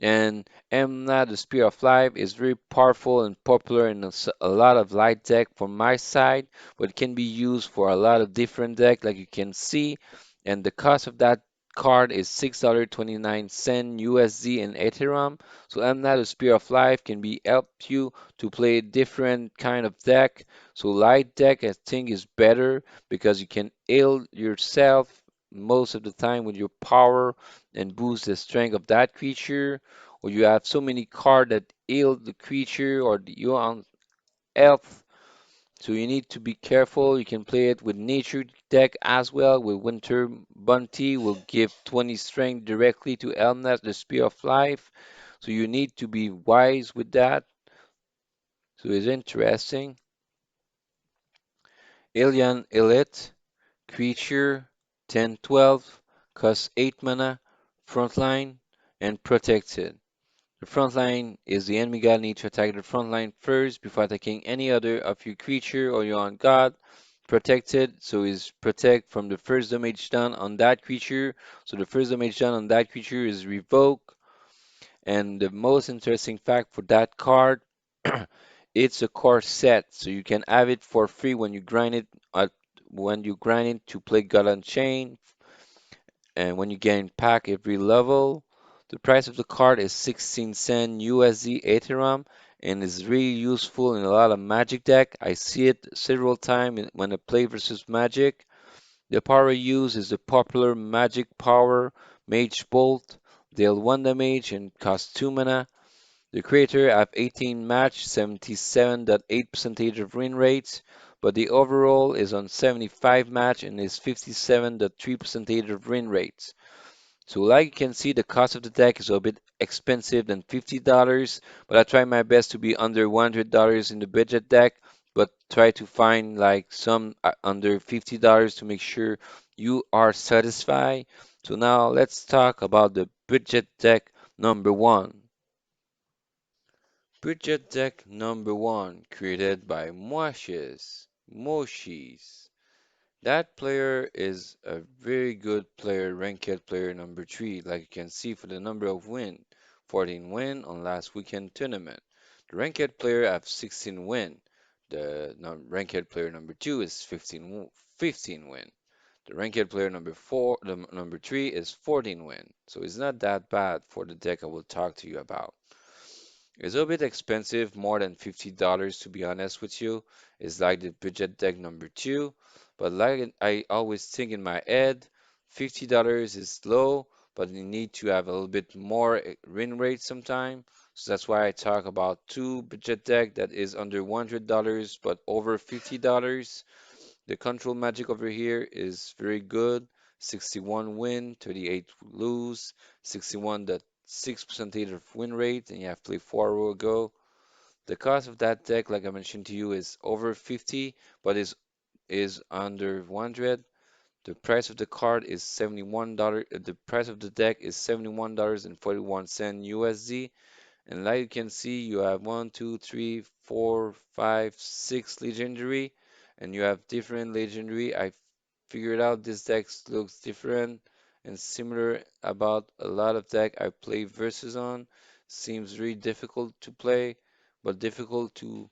And Emna, the Spear of Life, is very powerful and popular in a lot of light deck from my side, but it can be used for a lot of different deck, like you can see. And the cost of that card is $6.29 USD in Ethereum. So Emna, the Spear of Life, can be help you to play different kind of deck. So light deck, I think, is better because you can heal yourself most of the time with your power and boost the strength of that creature, or you have so many cards that heal the creature or your own health. So you need to be careful. You can play it with nature deck as well. With Winter Bounty will give 20 strength directly to Elnat, the Spear of Life. So you need to be wise with that. So it's interesting. Alien Elite, creature 10/12, costs 8 mana, frontline, and protected. The front line is the enemy god needs to attack the front line first before attacking any other of your creature or your own god. Protected, so is protect from the first damage done on that creature. So the first damage done on that creature is revoke. And the most interesting fact for that card, it's a core set, so you can have it for free when you grind it to play God Unchained and when you gain pack every level. The price of the card is 16 cent USD Ethereum and is really useful in a lot of Magic deck. I see it several times when I play versus Magic. The power used is the popular Magic Power Mage Bolt. Deal 1 damage and cost 2 mana. The creator have 18 match, 77.8% of win rates, but the overall is on 75 match and is 57.3% of win rates. So like you can see, the cost of the deck is a bit expensive than $50, but I try my best to be under $100 in the budget deck, but try to find like some under $50 to make sure you are satisfied. So now let's talk about the budget deck number one. Budget deck number one, created by Moiches. That player is a very good player, ranked player number three, like you can see for the number of win. 14 win on last weekend tournament. The ranked player have 16 win. The ranked player number two is 15 win. The ranked player number four, the number three is 14 win. So it's not that bad for the deck I will talk to you about. It's a bit expensive, more than $50 to be honest with you. It's like the budget deck number two, but like I always think in my head, $50 is low, but you need to have a little bit more win rate sometime. So that's why I talk about two budget deck that is under $100 but over $50. The control magic over here is very good. 61 win, 38 lose, 61.6 percentage of win rate, and you have played 4 row ago. The cost of that deck, like I mentioned to you, is over 50, but is under 100. The price of the card is $71. The price of the deck is $71.41 USD. And like you can see, you have one, two, three, four, five, six legendary, and you have different legendary. I figured out this deck looks different and similar about a lot of deck I play versus on. Seems very difficult to play, but difficult to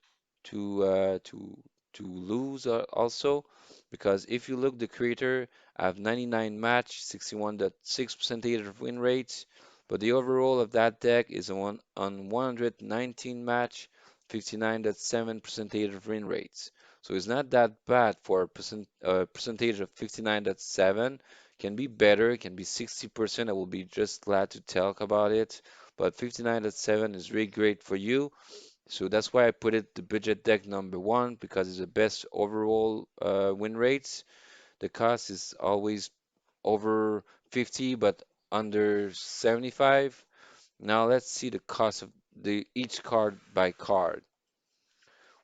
lose also, because if you look the creator, I have 99 match, 61.6 percentage of win rate, but the overall of that deck is on 119 match, 59.7 percentage of win rates. So it's not that bad for a percentage of 59.7. Can be better, can be 60%. I will be just glad to talk about it. But 59.7 is really great for you. So that's why I put it the budget deck number one because it's the best overall win rates. The cost is always over 50, but under 75. Now let's see the cost of the each card by card.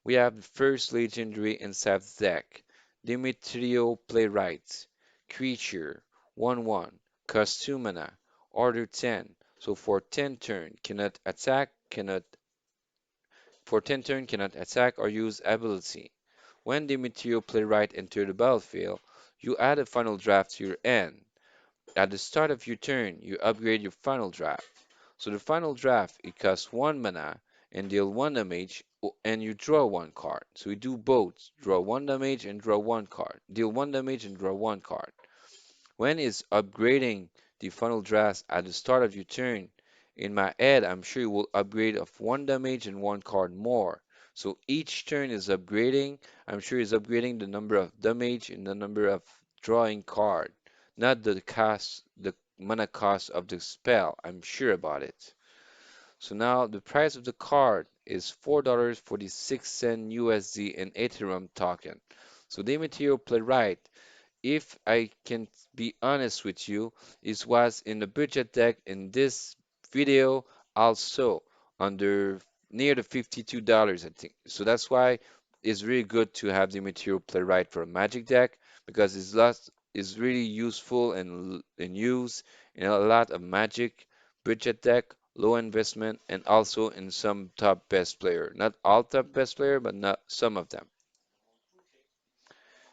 We have the first legendary inside the deck, Dimitrio Playwright, creature, 1/1, cost 2 mana, order 10. So for 10 turn cannot attack or use ability. When Dimitrio Playwright enter the battlefield, you add a final draft to your end. At the start of your turn, you upgrade your final draft. So the final draft, it costs 1 mana and deal 1 damage, and you draw 1 card. So you do both, draw 1 damage and draw 1 card. Deal 1 damage and draw 1 card. When is upgrading the final draft at the start of your turn, in my head, I'm sure you will upgrade of 1 damage and 1 card more. So each turn is upgrading. I'm sure is upgrading the number of damage and the number of drawing card, not the mana cost of the spell. I'm sure about it. So now the price of the card is $4.46 USD in Ethereum token. So the material play right, if I can be honest with you, it was in the budget deck in this video also under near the $52, I think. So that's why it's really good to have the material playwright for a magic deck because is really useful and used in a lot of magic budget deck, low investment, and also in some top best player. Not all top best player, but not some of them.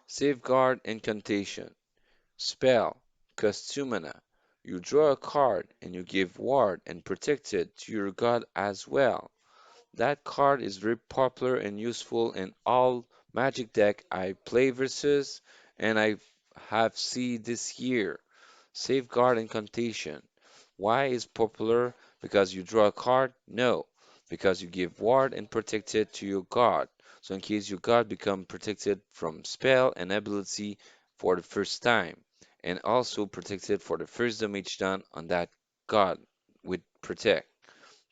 Safeguard Incantation. Spell, cost 2 mana. You draw a card and you give ward and protect it to your god as well. That card is very popular and useful in all Magic deck I play versus and I have seen this year. Safeguard Incantation. Why is popular? Because you draw a card? No, because you give ward and protect it to your god. So in case your god become protected from spell and ability for the first time, and also protected for the first damage done on that god with protect.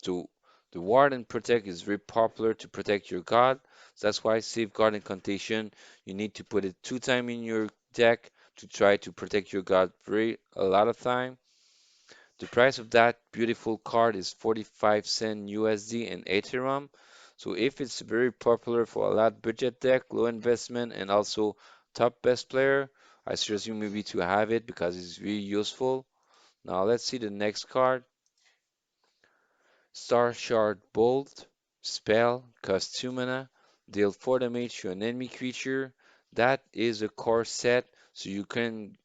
So the ward and protect is very popular to protect your god. So that's why safeguard incantation, you need to put it 2 times in your deck to try to protect your god very a lot of time. The price of that beautiful card is 45 cent USD in Ethereum. So if it's very popular for a lot budget deck, low investment, and also top best player, I suggest you maybe to have it because it's really useful. Now let's see the next card. Star Shard Bolt, spell, cost 2 mana, deal 4 damage to an enemy creature. That is a core set, so you can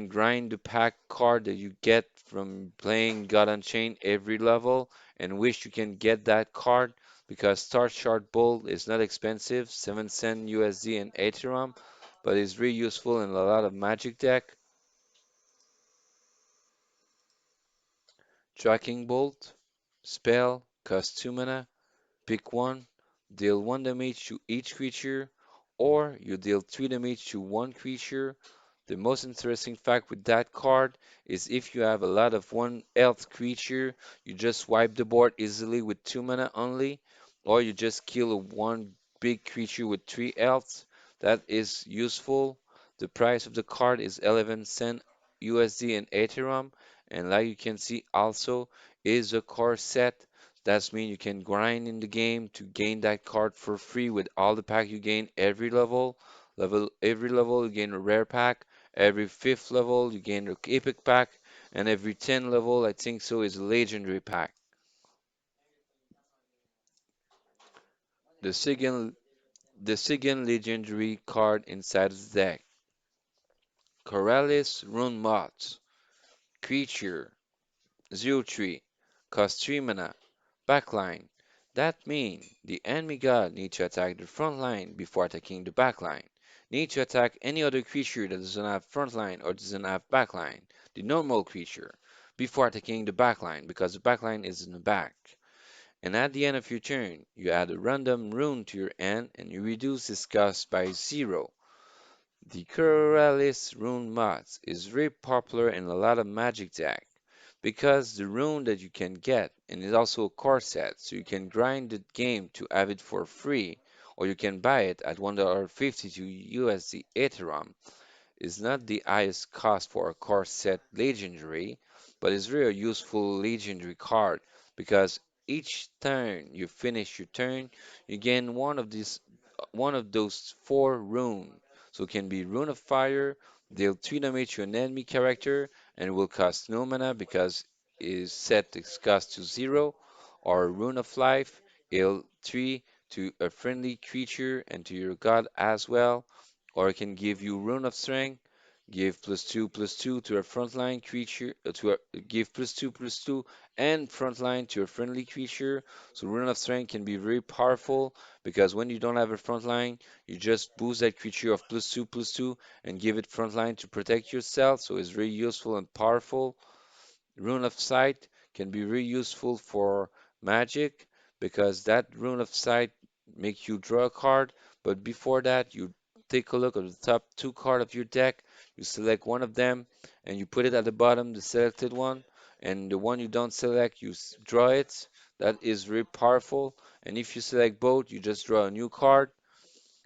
grind the pack card that you get from playing God Unchained every level and wish you can get that card because Star Shard Bolt is not expensive, 7 cent USD and Ethereum, but it's really useful in a lot of Magic deck. Tracking Bolt, spell, cost 2 mana, pick one, deal 1 damage to each creature, or you deal 3 damage to one creature. The most interesting fact with that card is if you have a lot of 1 health creature, you just wipe the board easily with 2 mana only, or you just kill a 1 big creature with 3 health. That is useful. The price of the card is 11 cent USD and Ethereum, and like you can see also is a core set. That means you can grind in the game to gain that card for free with all the pack you gain every level. Every level you gain a rare pack. Every fifth level you gain an epic pack, and every 10 level I think so is a legendary pack. The second the second legendary card inside the deck, Corellis Rune Moth, creature 0/3, cost 3 mana, backline. That means the enemy god needs to attack the front line before attacking the backline. Need to attack any other creature that doesn't have front line or doesn't have backline, the normal creature, before attacking the backline because the backline is in the back. And at the end of your turn, you add a random rune to your hand and you reduce this cost by 0. The Corellis rune mods is very popular in a lot of Magic deck because the rune that you can get and it's also a core set, so you can grind the game to have it for free, or you can buy it at $1.52 USD Ethereum is not the highest cost for a card set legendary, but it's really a useful legendary card because each turn you finish your turn, you gain one of those four runes. So it can be Rune of Fire, deal 3 damage to an enemy character, and will cost no mana because is set its cost to 0, or Rune of Life, deal 3 to a friendly creature and to your god as well, or it can give you Rune of Strength, give +2/+2 to a frontline creature, give +2/+2 and frontline to a friendly creature. So Rune of Strength can be very powerful because when you don't have a frontline, you just boost that creature of +2/+2 and give it frontline to protect yourself. So it's very useful and powerful. Rune of Sight can be really useful for magic because that Rune of Sight makes you draw a card, but before that you take a look at the top two cards of your deck, you select one of them and you put it at the bottom, the selected one, and the one you don't select, you draw it. That is very powerful. And if you select both, you just draw a new card.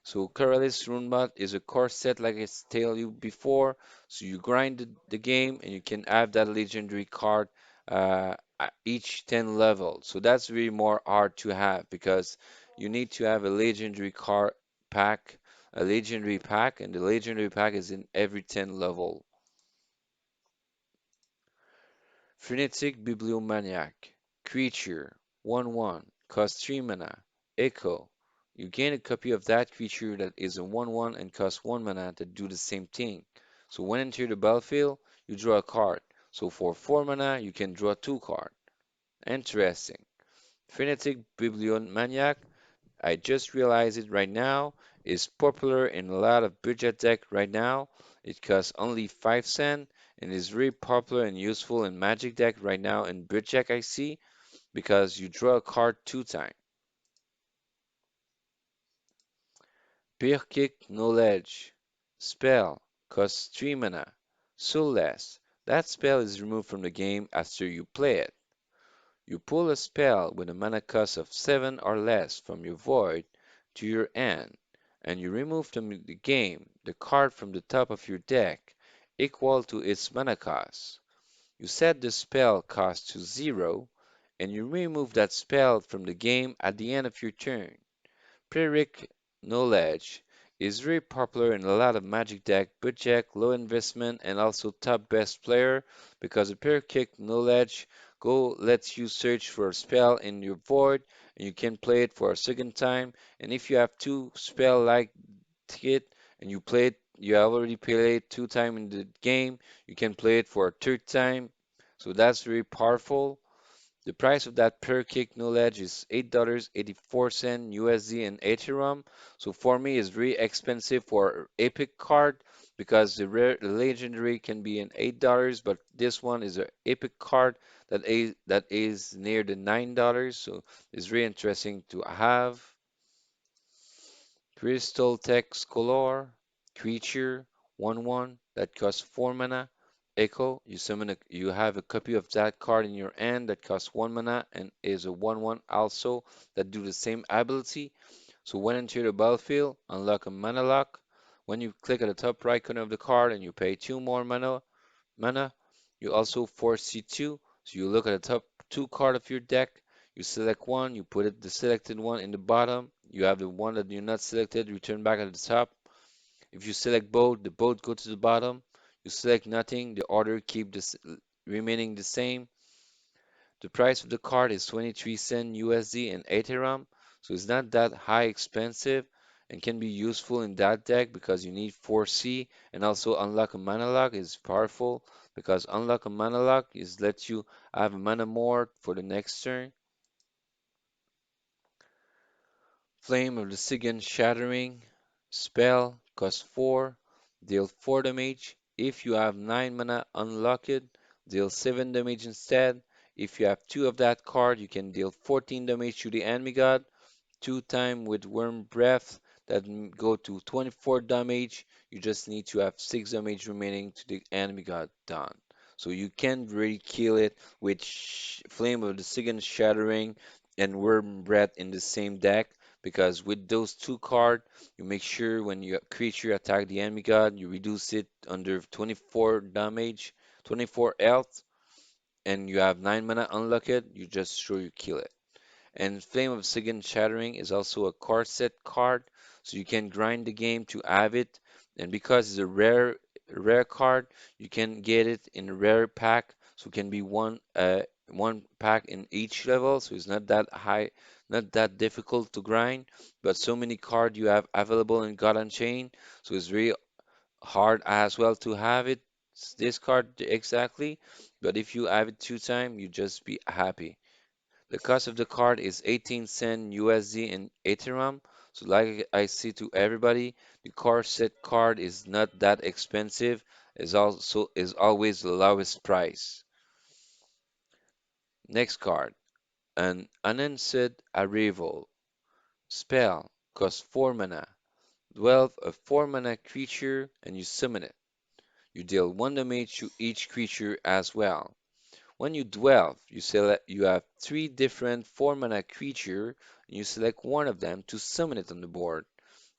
So Corellis Runebot is a core set like I told you before. So you grind the game and you can have that legendary card at each 10 level. So that's really more hard to have because you need to have a legendary card pack, a legendary pack, and the legendary pack is in every 10 level. Frenetic Bibliomaniac. Creature. 1/1. Cost 3 mana. Echo. You gain a copy of that creature that is a 1/1 and costs 1 mana that do the same thing. So when enter the battlefield, you draw a card. So for 4 mana, you can draw 2 cards. Interesting. Frenetic Bibliomaniac, I just realized it right now, is popular in a lot of budget deck right now. It costs only 5 cents and is really popular and useful in Magic deck right now in budget I see because you draw a card 2 times. Psychic Knowledge. Spell. Costs 3 mana. Soulless. That spell is removed from the game after you play it. You pull a spell with a mana cost of 7 or less from your void to your hand, and you remove from the game the card from the top of your deck equal to its mana cost. You set the spell cost to 0, and you remove that spell from the game at the end of your turn. Prereq Knowledge is very popular in a lot of Magic deck, budget, low investment, and also top best player because the Prereq Knowledge go lets you search for a spell in your board and you can play it for a second time. And if you have two spell like it and you play it, you have already played it two times in the game, you can play it for a third time. So that's very powerful. The price of that per kick knowledge is $8.84 USD and Ethereum. So for me, it's very expensive for epic card because the legendary can be in $8, but this one is an epic card that is near the $9. So it's very interesting to have. Crystal Text Color, creature, 1/1 that costs 4 mana. Echo, you have a copy of that card in your hand that costs 1 mana and is a 1/1 also that do the same ability. So when enter the battlefield, unlock a mana lock. When you click at the top right corner of the card and you pay 2 more mana, you also force C2. So you look at the top two card of your deck, you select one, you put the selected one in the bottom, you have the one that you're not selected, return back at the top. If you select both, the both go to the bottom. You select nothing, the order keep this remaining the same. The price of the card is 23 cent USD and Ethereum, so it's not that high expensive and can be useful in that deck because you need 4C and also unlock a mana lock is powerful because unlock a mana lock is let you have a mana more for the next turn. Flame of the Sigyn Shattering spell cost 4, deal 4 damage. If you have 9 mana, unlock it, deal 7 damage instead. If you have 2 of that card, you can deal 14 damage to the enemy god. 2 time with Worm Breath that go to 24 damage. You just need to have 6 damage remaining to the enemy god done. So you can really kill it with Flame of the Sigyn Shattering and Worm Breath in the same deck because with those two cards, you make sure when your creature attack the enemy god, you reduce it under 24 damage, 24 health, and you have 9 mana unlock it, you just sure you kill it. And Flame of Sigyn Shattering is also a card set card, so you can grind the game to have it. And because it's a rare card, you can get it in a rare pack, so it can be one pack in each level, so it's not that high, not that difficult to grind. But so many cards you have available in God Unchained, so it's really hard as well to have it. This card exactly, but if you have it 2 times, you just be happy. The cost of the card is 18 cent USD in Ethereum. So like I see to everybody, the card set card is not that expensive. Is always the lowest price. Next card, an unanswered arrival. Spell costs 4 mana. Dwell a 4 mana creature and you summon it. You deal 1 damage to each creature as well. When you dwell, you have 3 different 4 mana creature, and you select one of them to summon it on the board.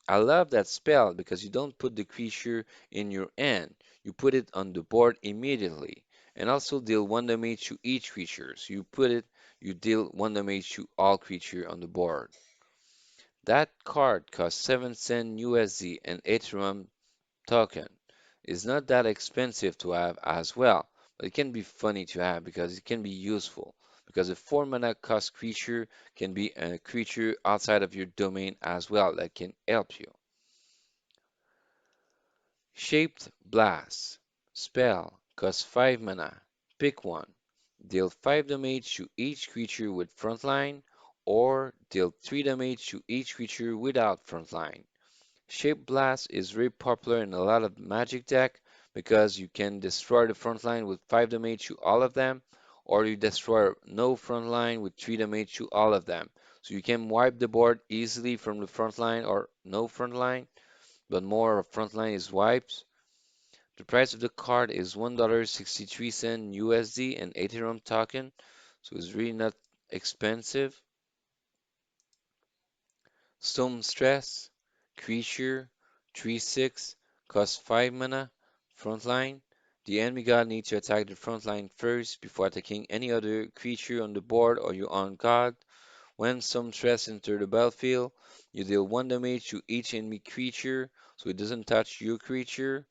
I love that spell because you don't put the creature in your hand, you put it on the board immediately, and also deal 1 damage to each creature. So you deal 1 damage to all creature on the board. That card costs 7 cent USD and Ethereum token is not that expensive to have as well, but it can be funny to have because it can be useful. Because a 4 mana cost creature can be a creature outside of your domain as well that can help you. Shaped Blast spell costs 5 mana. Pick one. Deal 5 damage to each creature with frontline, or deal 3 damage to each creature without frontline. Shape Blast is very popular in a lot of Magic deck because you can destroy the front line with 5 damage to all of them, or you destroy no front line with 3 damage to all of them. So you can wipe the board easily from the front line or no front line, but more of front line is wiped. The price of the card is $1.63 USD and Ethereum token, so it's really not expensive. Storm Stress, creature, 3/6, costs 5 mana, frontline. The enemy god needs to attack the front line first before attacking any other creature on the board or your own god. When some threats enter the battlefield, you deal 1 damage to each enemy creature, so it doesn't touch your creature.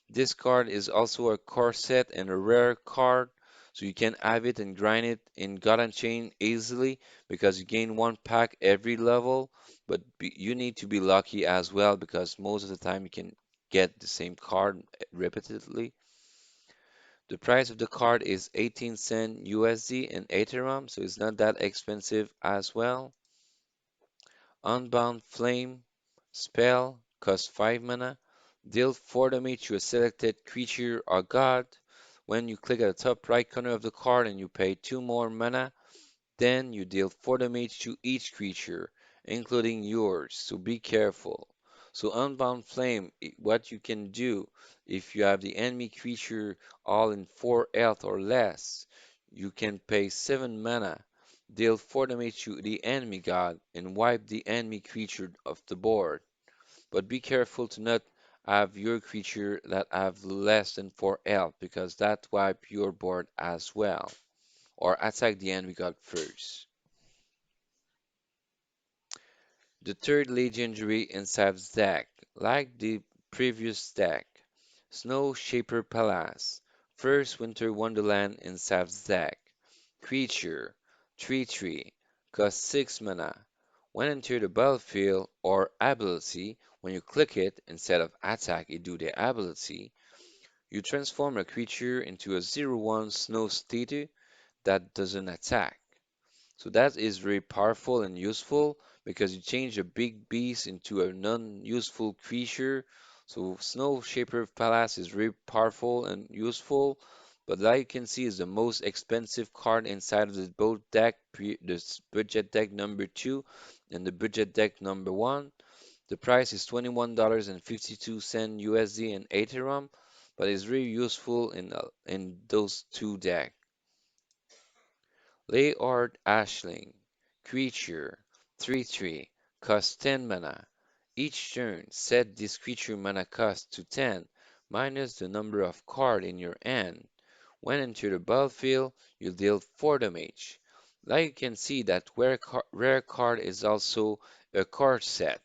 This card is also a core set and a rare card, so you can have it and grind it in God Unchained easily because you gain 1 pack every level, but you need to be lucky as well because most of the time you can get the same card repeatedly. The price of the card is 18 cent USD in Ethereum, so it's not that expensive as well. Unbound Flame spell costs 5 mana. Deal 4 damage to a selected creature or god. When you click at the top right corner of the card and you pay 2 more mana, then you deal 4 damage to each creature, including yours, so be careful. So Unbound Flame, what you can do if you have the enemy creature all in 4 health or less, you can pay 7 mana, deal 4 damage to the enemy god, and wipe the enemy creature off the board. But be careful to not have your creature that have less than 4 health, because that wipe your board as well, or attack the enemy god first. The third legendary in Sav's deck, like the previous deck, Snow Shaper Palace, first Winter Wonderland in Sav's deck. Creature, 3/3, costs 6 mana. When enter the battlefield or ability, when you click it, instead of attack, it do the ability, you transform a creature into a 0/1 Snow Statue that doesn't attack. So that is very powerful and useful because you change a big beast into a non-useful creature. So Snow Shaper Palace is very powerful and useful, but like you can see is the most expensive card inside of this both deck, this budget deck number 2 and the budget deck number 1. The price is $21.52 USD and Ethereum, but it's really useful in those two decks. Leord Ashling, creature, 3/3, costs 10 mana. Each turn, set this creature mana cost to 10 minus the number of cards in your hand. When enter the battlefield, you deal 4 damage. Like you can see that rare card is also a card set.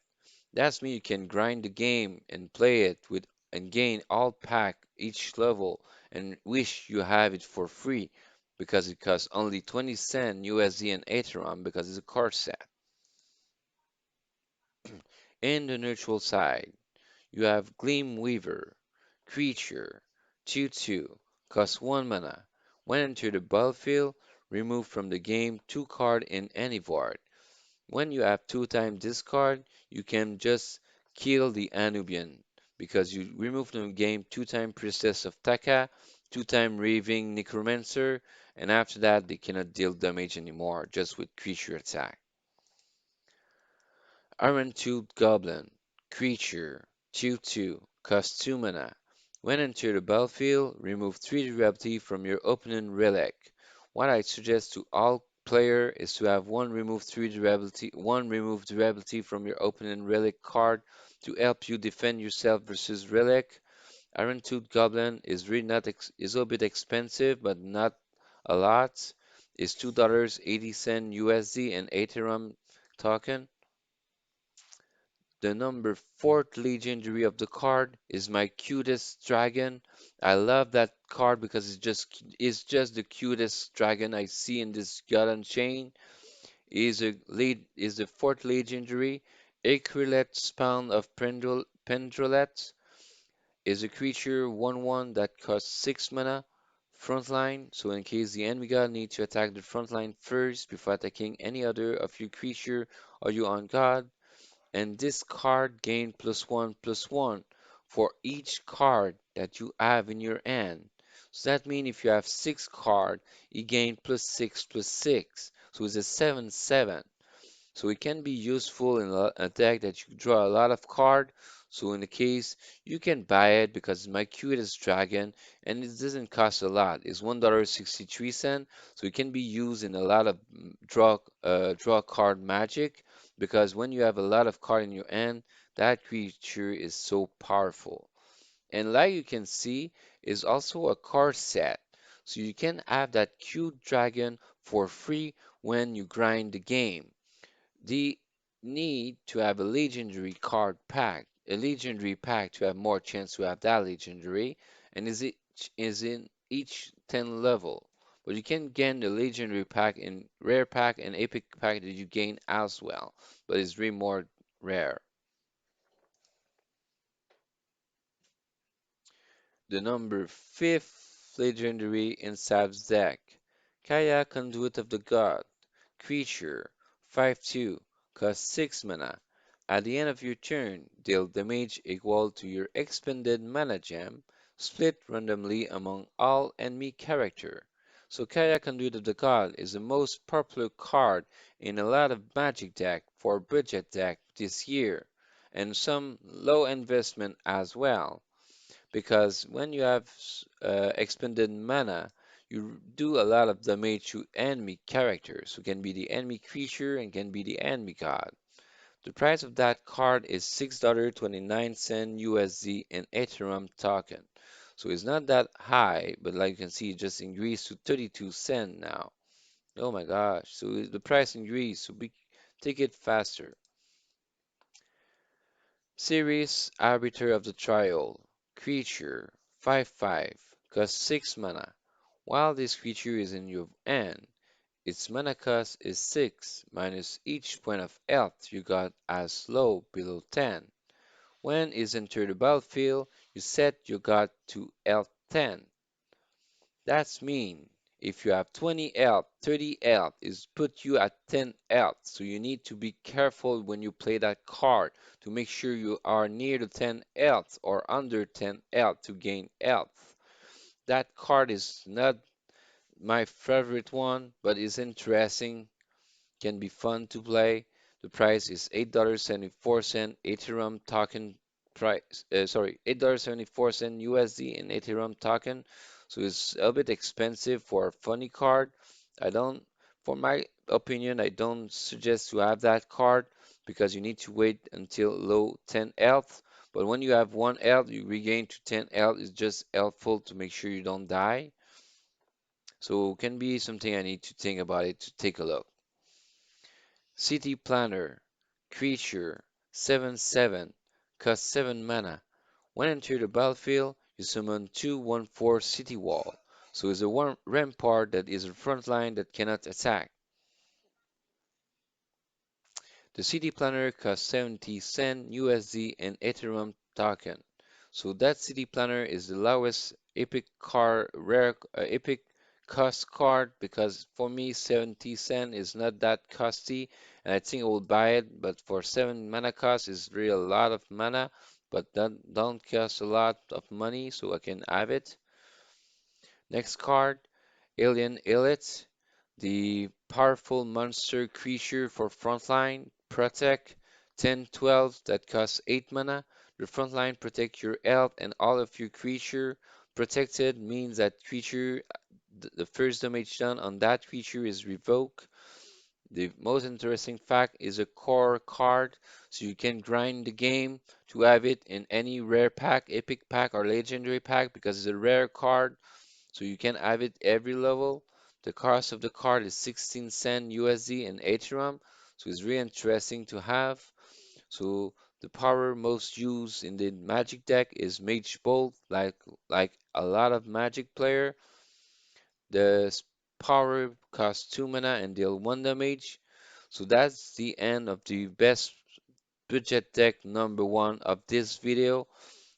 That's mean you can grind the game and play it with and gain all pack each level and wish you have it for free because it costs only 20 cent USD and Ethereum because it's a card set. In the neutral side, you have Gleam Weaver, creature, 2/2, costs 1 mana. When enter the battlefield, remove from the game 2 cards in any board. When you have 2 times this card, you can just kill the Anubian because you remove from the game 2 times Priestess of Taka, 2 times Raving Necromancer, and after that they cannot deal damage anymore, just with creature attack. Iron-Toothed Goblin, creature, 2/2, costs 2 mana. When enter the battlefield, remove 3 durability from your opponent relic. What I suggest to all player is to have one remove durability from your opponent relic card to help you defend yourself versus relic. Iron-Toothed Goblin is really not is a little bit expensive, but not a lot. It's $2.80 USD and Ethereum token. The number fourth legendary of the card is my cutest dragon. I love that card because it's just the cutest dragon I see in this God Unchained. Is the fourth legendary. Acrylet Spawn of Pendrolet is a creature 1/1 that costs 6 mana. Frontline, so in case the enemy god needs to attack the frontline first before attacking any other of your creature or your own god. And this card gain +1/+1 for each card that you have in your hand. So that means if you have 6 cards, you gain +6/+6. So it's a 7/7. So it can be useful in a deck that you draw a lot of cards. So in the case, you can buy it because it's my cutest dragon and it doesn't cost a lot. It's $1.63. So it can be used in a lot of draw card magic because when you have a lot of card in your hand, that creature is so powerful. And like you can see, is also a card set. So you can have that cute dragon for free when you grind the game. The need to have a legendary card pack, a legendary pack to have more chance to have that legendary, and is in each 10 level. But you can gain the legendary pack in rare pack and epic pack that you gain as well, but it's really more rare. The number fifth legendary in Sav's deck, Kaya Conduit of the God. Creature, 5/2, cost 6 mana. At the end of your turn, deal damage equal to your expended mana gem, split randomly among all enemy character. So Kaya Conduit of the God is the most popular card in a lot of Magic deck for budget deck this year, and some low investment as well because when you have expended mana, you do a lot of damage to enemy characters, who can be the enemy creature and can be the enemy god. The price of that card is $6.29 USD in Ethereum token. So it's not that high, but like you can see, it just increased to 32 cents now. Oh my gosh, so the price increased, so take it faster. Series Arbiter of the Trial. Creature 5/5. Cost 6 mana. While this creature is in your hand, its mana cost is 6 minus each point of health you got as low below 10. When it's entered the battlefield, you set your god to health 10. That's mean if you have 20 health, 30 health is put you at 10 health. So you need to be careful when you play that card to make sure you are near the 10 health or under 10 health to gain health. That card is not my favorite one, but it's interesting, can be fun to play. The price is $8.74 Ethereum token price. Sorry, $8.74 USD in Ethereum token. So it's a bit expensive for a funny card. I don't, for my opinion, I don't suggest to have that card because you need to wait until low 10 health. But when you have 1 health, you regain to 10 health. It's just helpful to make sure you don't die. So can be something I need to think about it to take a look. City Planner, creature, 7/7, cost 7 mana. When enter the battlefield, you summon 2/1/4 City Wall. So it's a one rampart that is a front line that cannot attack. The City Planner costs 70 cent USD in Ethereum token. So that City Planner is the lowest epic card, rare epic cost card because for me 70 cent is not that costly and I think I will buy it, but for 7 mana cost is really a lot of mana, but that don't cost a lot of money, so I can have it. Next card, Alien Elite, the powerful monster creature for frontline, protect 10/12 that costs 8 mana. The frontline protect your health and all of your creature. Protected means that creature, the first damage done on that creature is revoked. The most interesting fact is a core card, so you can grind the game to have it in any rare pack, epic pack, or legendary pack because it's a rare card so you can have it every level. The cost of the card is 16 cent USD in Ethereum, so it's really interesting to have. So the power most used in the Magic deck is Mage Bolt, like a lot of Magic player. The power costs 2 mana and deal 1 damage. So that's the end of the best budget deck number 1 of this video.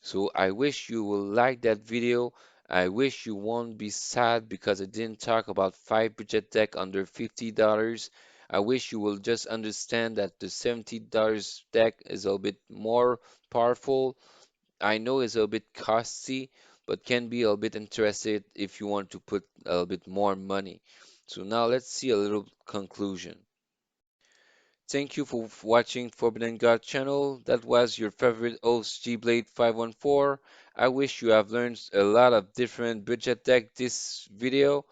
So I wish you will like that video. I wish you won't be sad because I didn't talk about 5 budget deck under $50. I wish you will just understand that the $70 deck is a bit more powerful. I know it's a bit costly, but can be a bit interested if you want to put a little bit more money. So now let's see a little conclusion. Thank you for watching Forbidden God channel. That was your favorite host G-Blade 514. I wish you have learned a lot of different budget deck this video.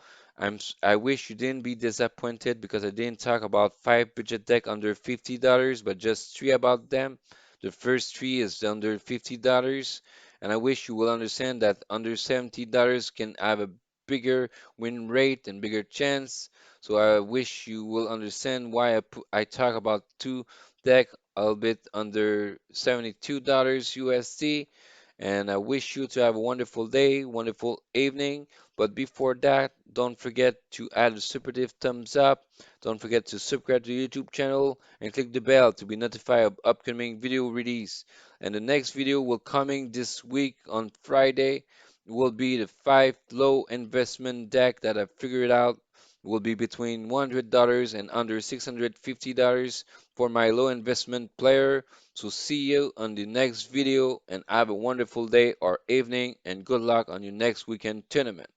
I wish you didn't be disappointed because I didn't talk about 5 budget deck under $50, but just 3 about them. The first 3 is under $50, And I wish you will understand that under $70 can have a bigger win rate and bigger chance. So I wish you will understand why I talk about two deck a little bit under $72 USD. And I wish you to have a wonderful day, wonderful evening. But before that, don't forget to add a supportive thumbs up. Don't forget to subscribe to the YouTube channel and click the bell to be notified of upcoming video release. And the next video will coming this week on Friday will be the 5 low investment deck that I figured out will be between $100 and under $650 for my low investment player. So see you on the next video and have a wonderful day or evening and good luck on your next weekend tournament.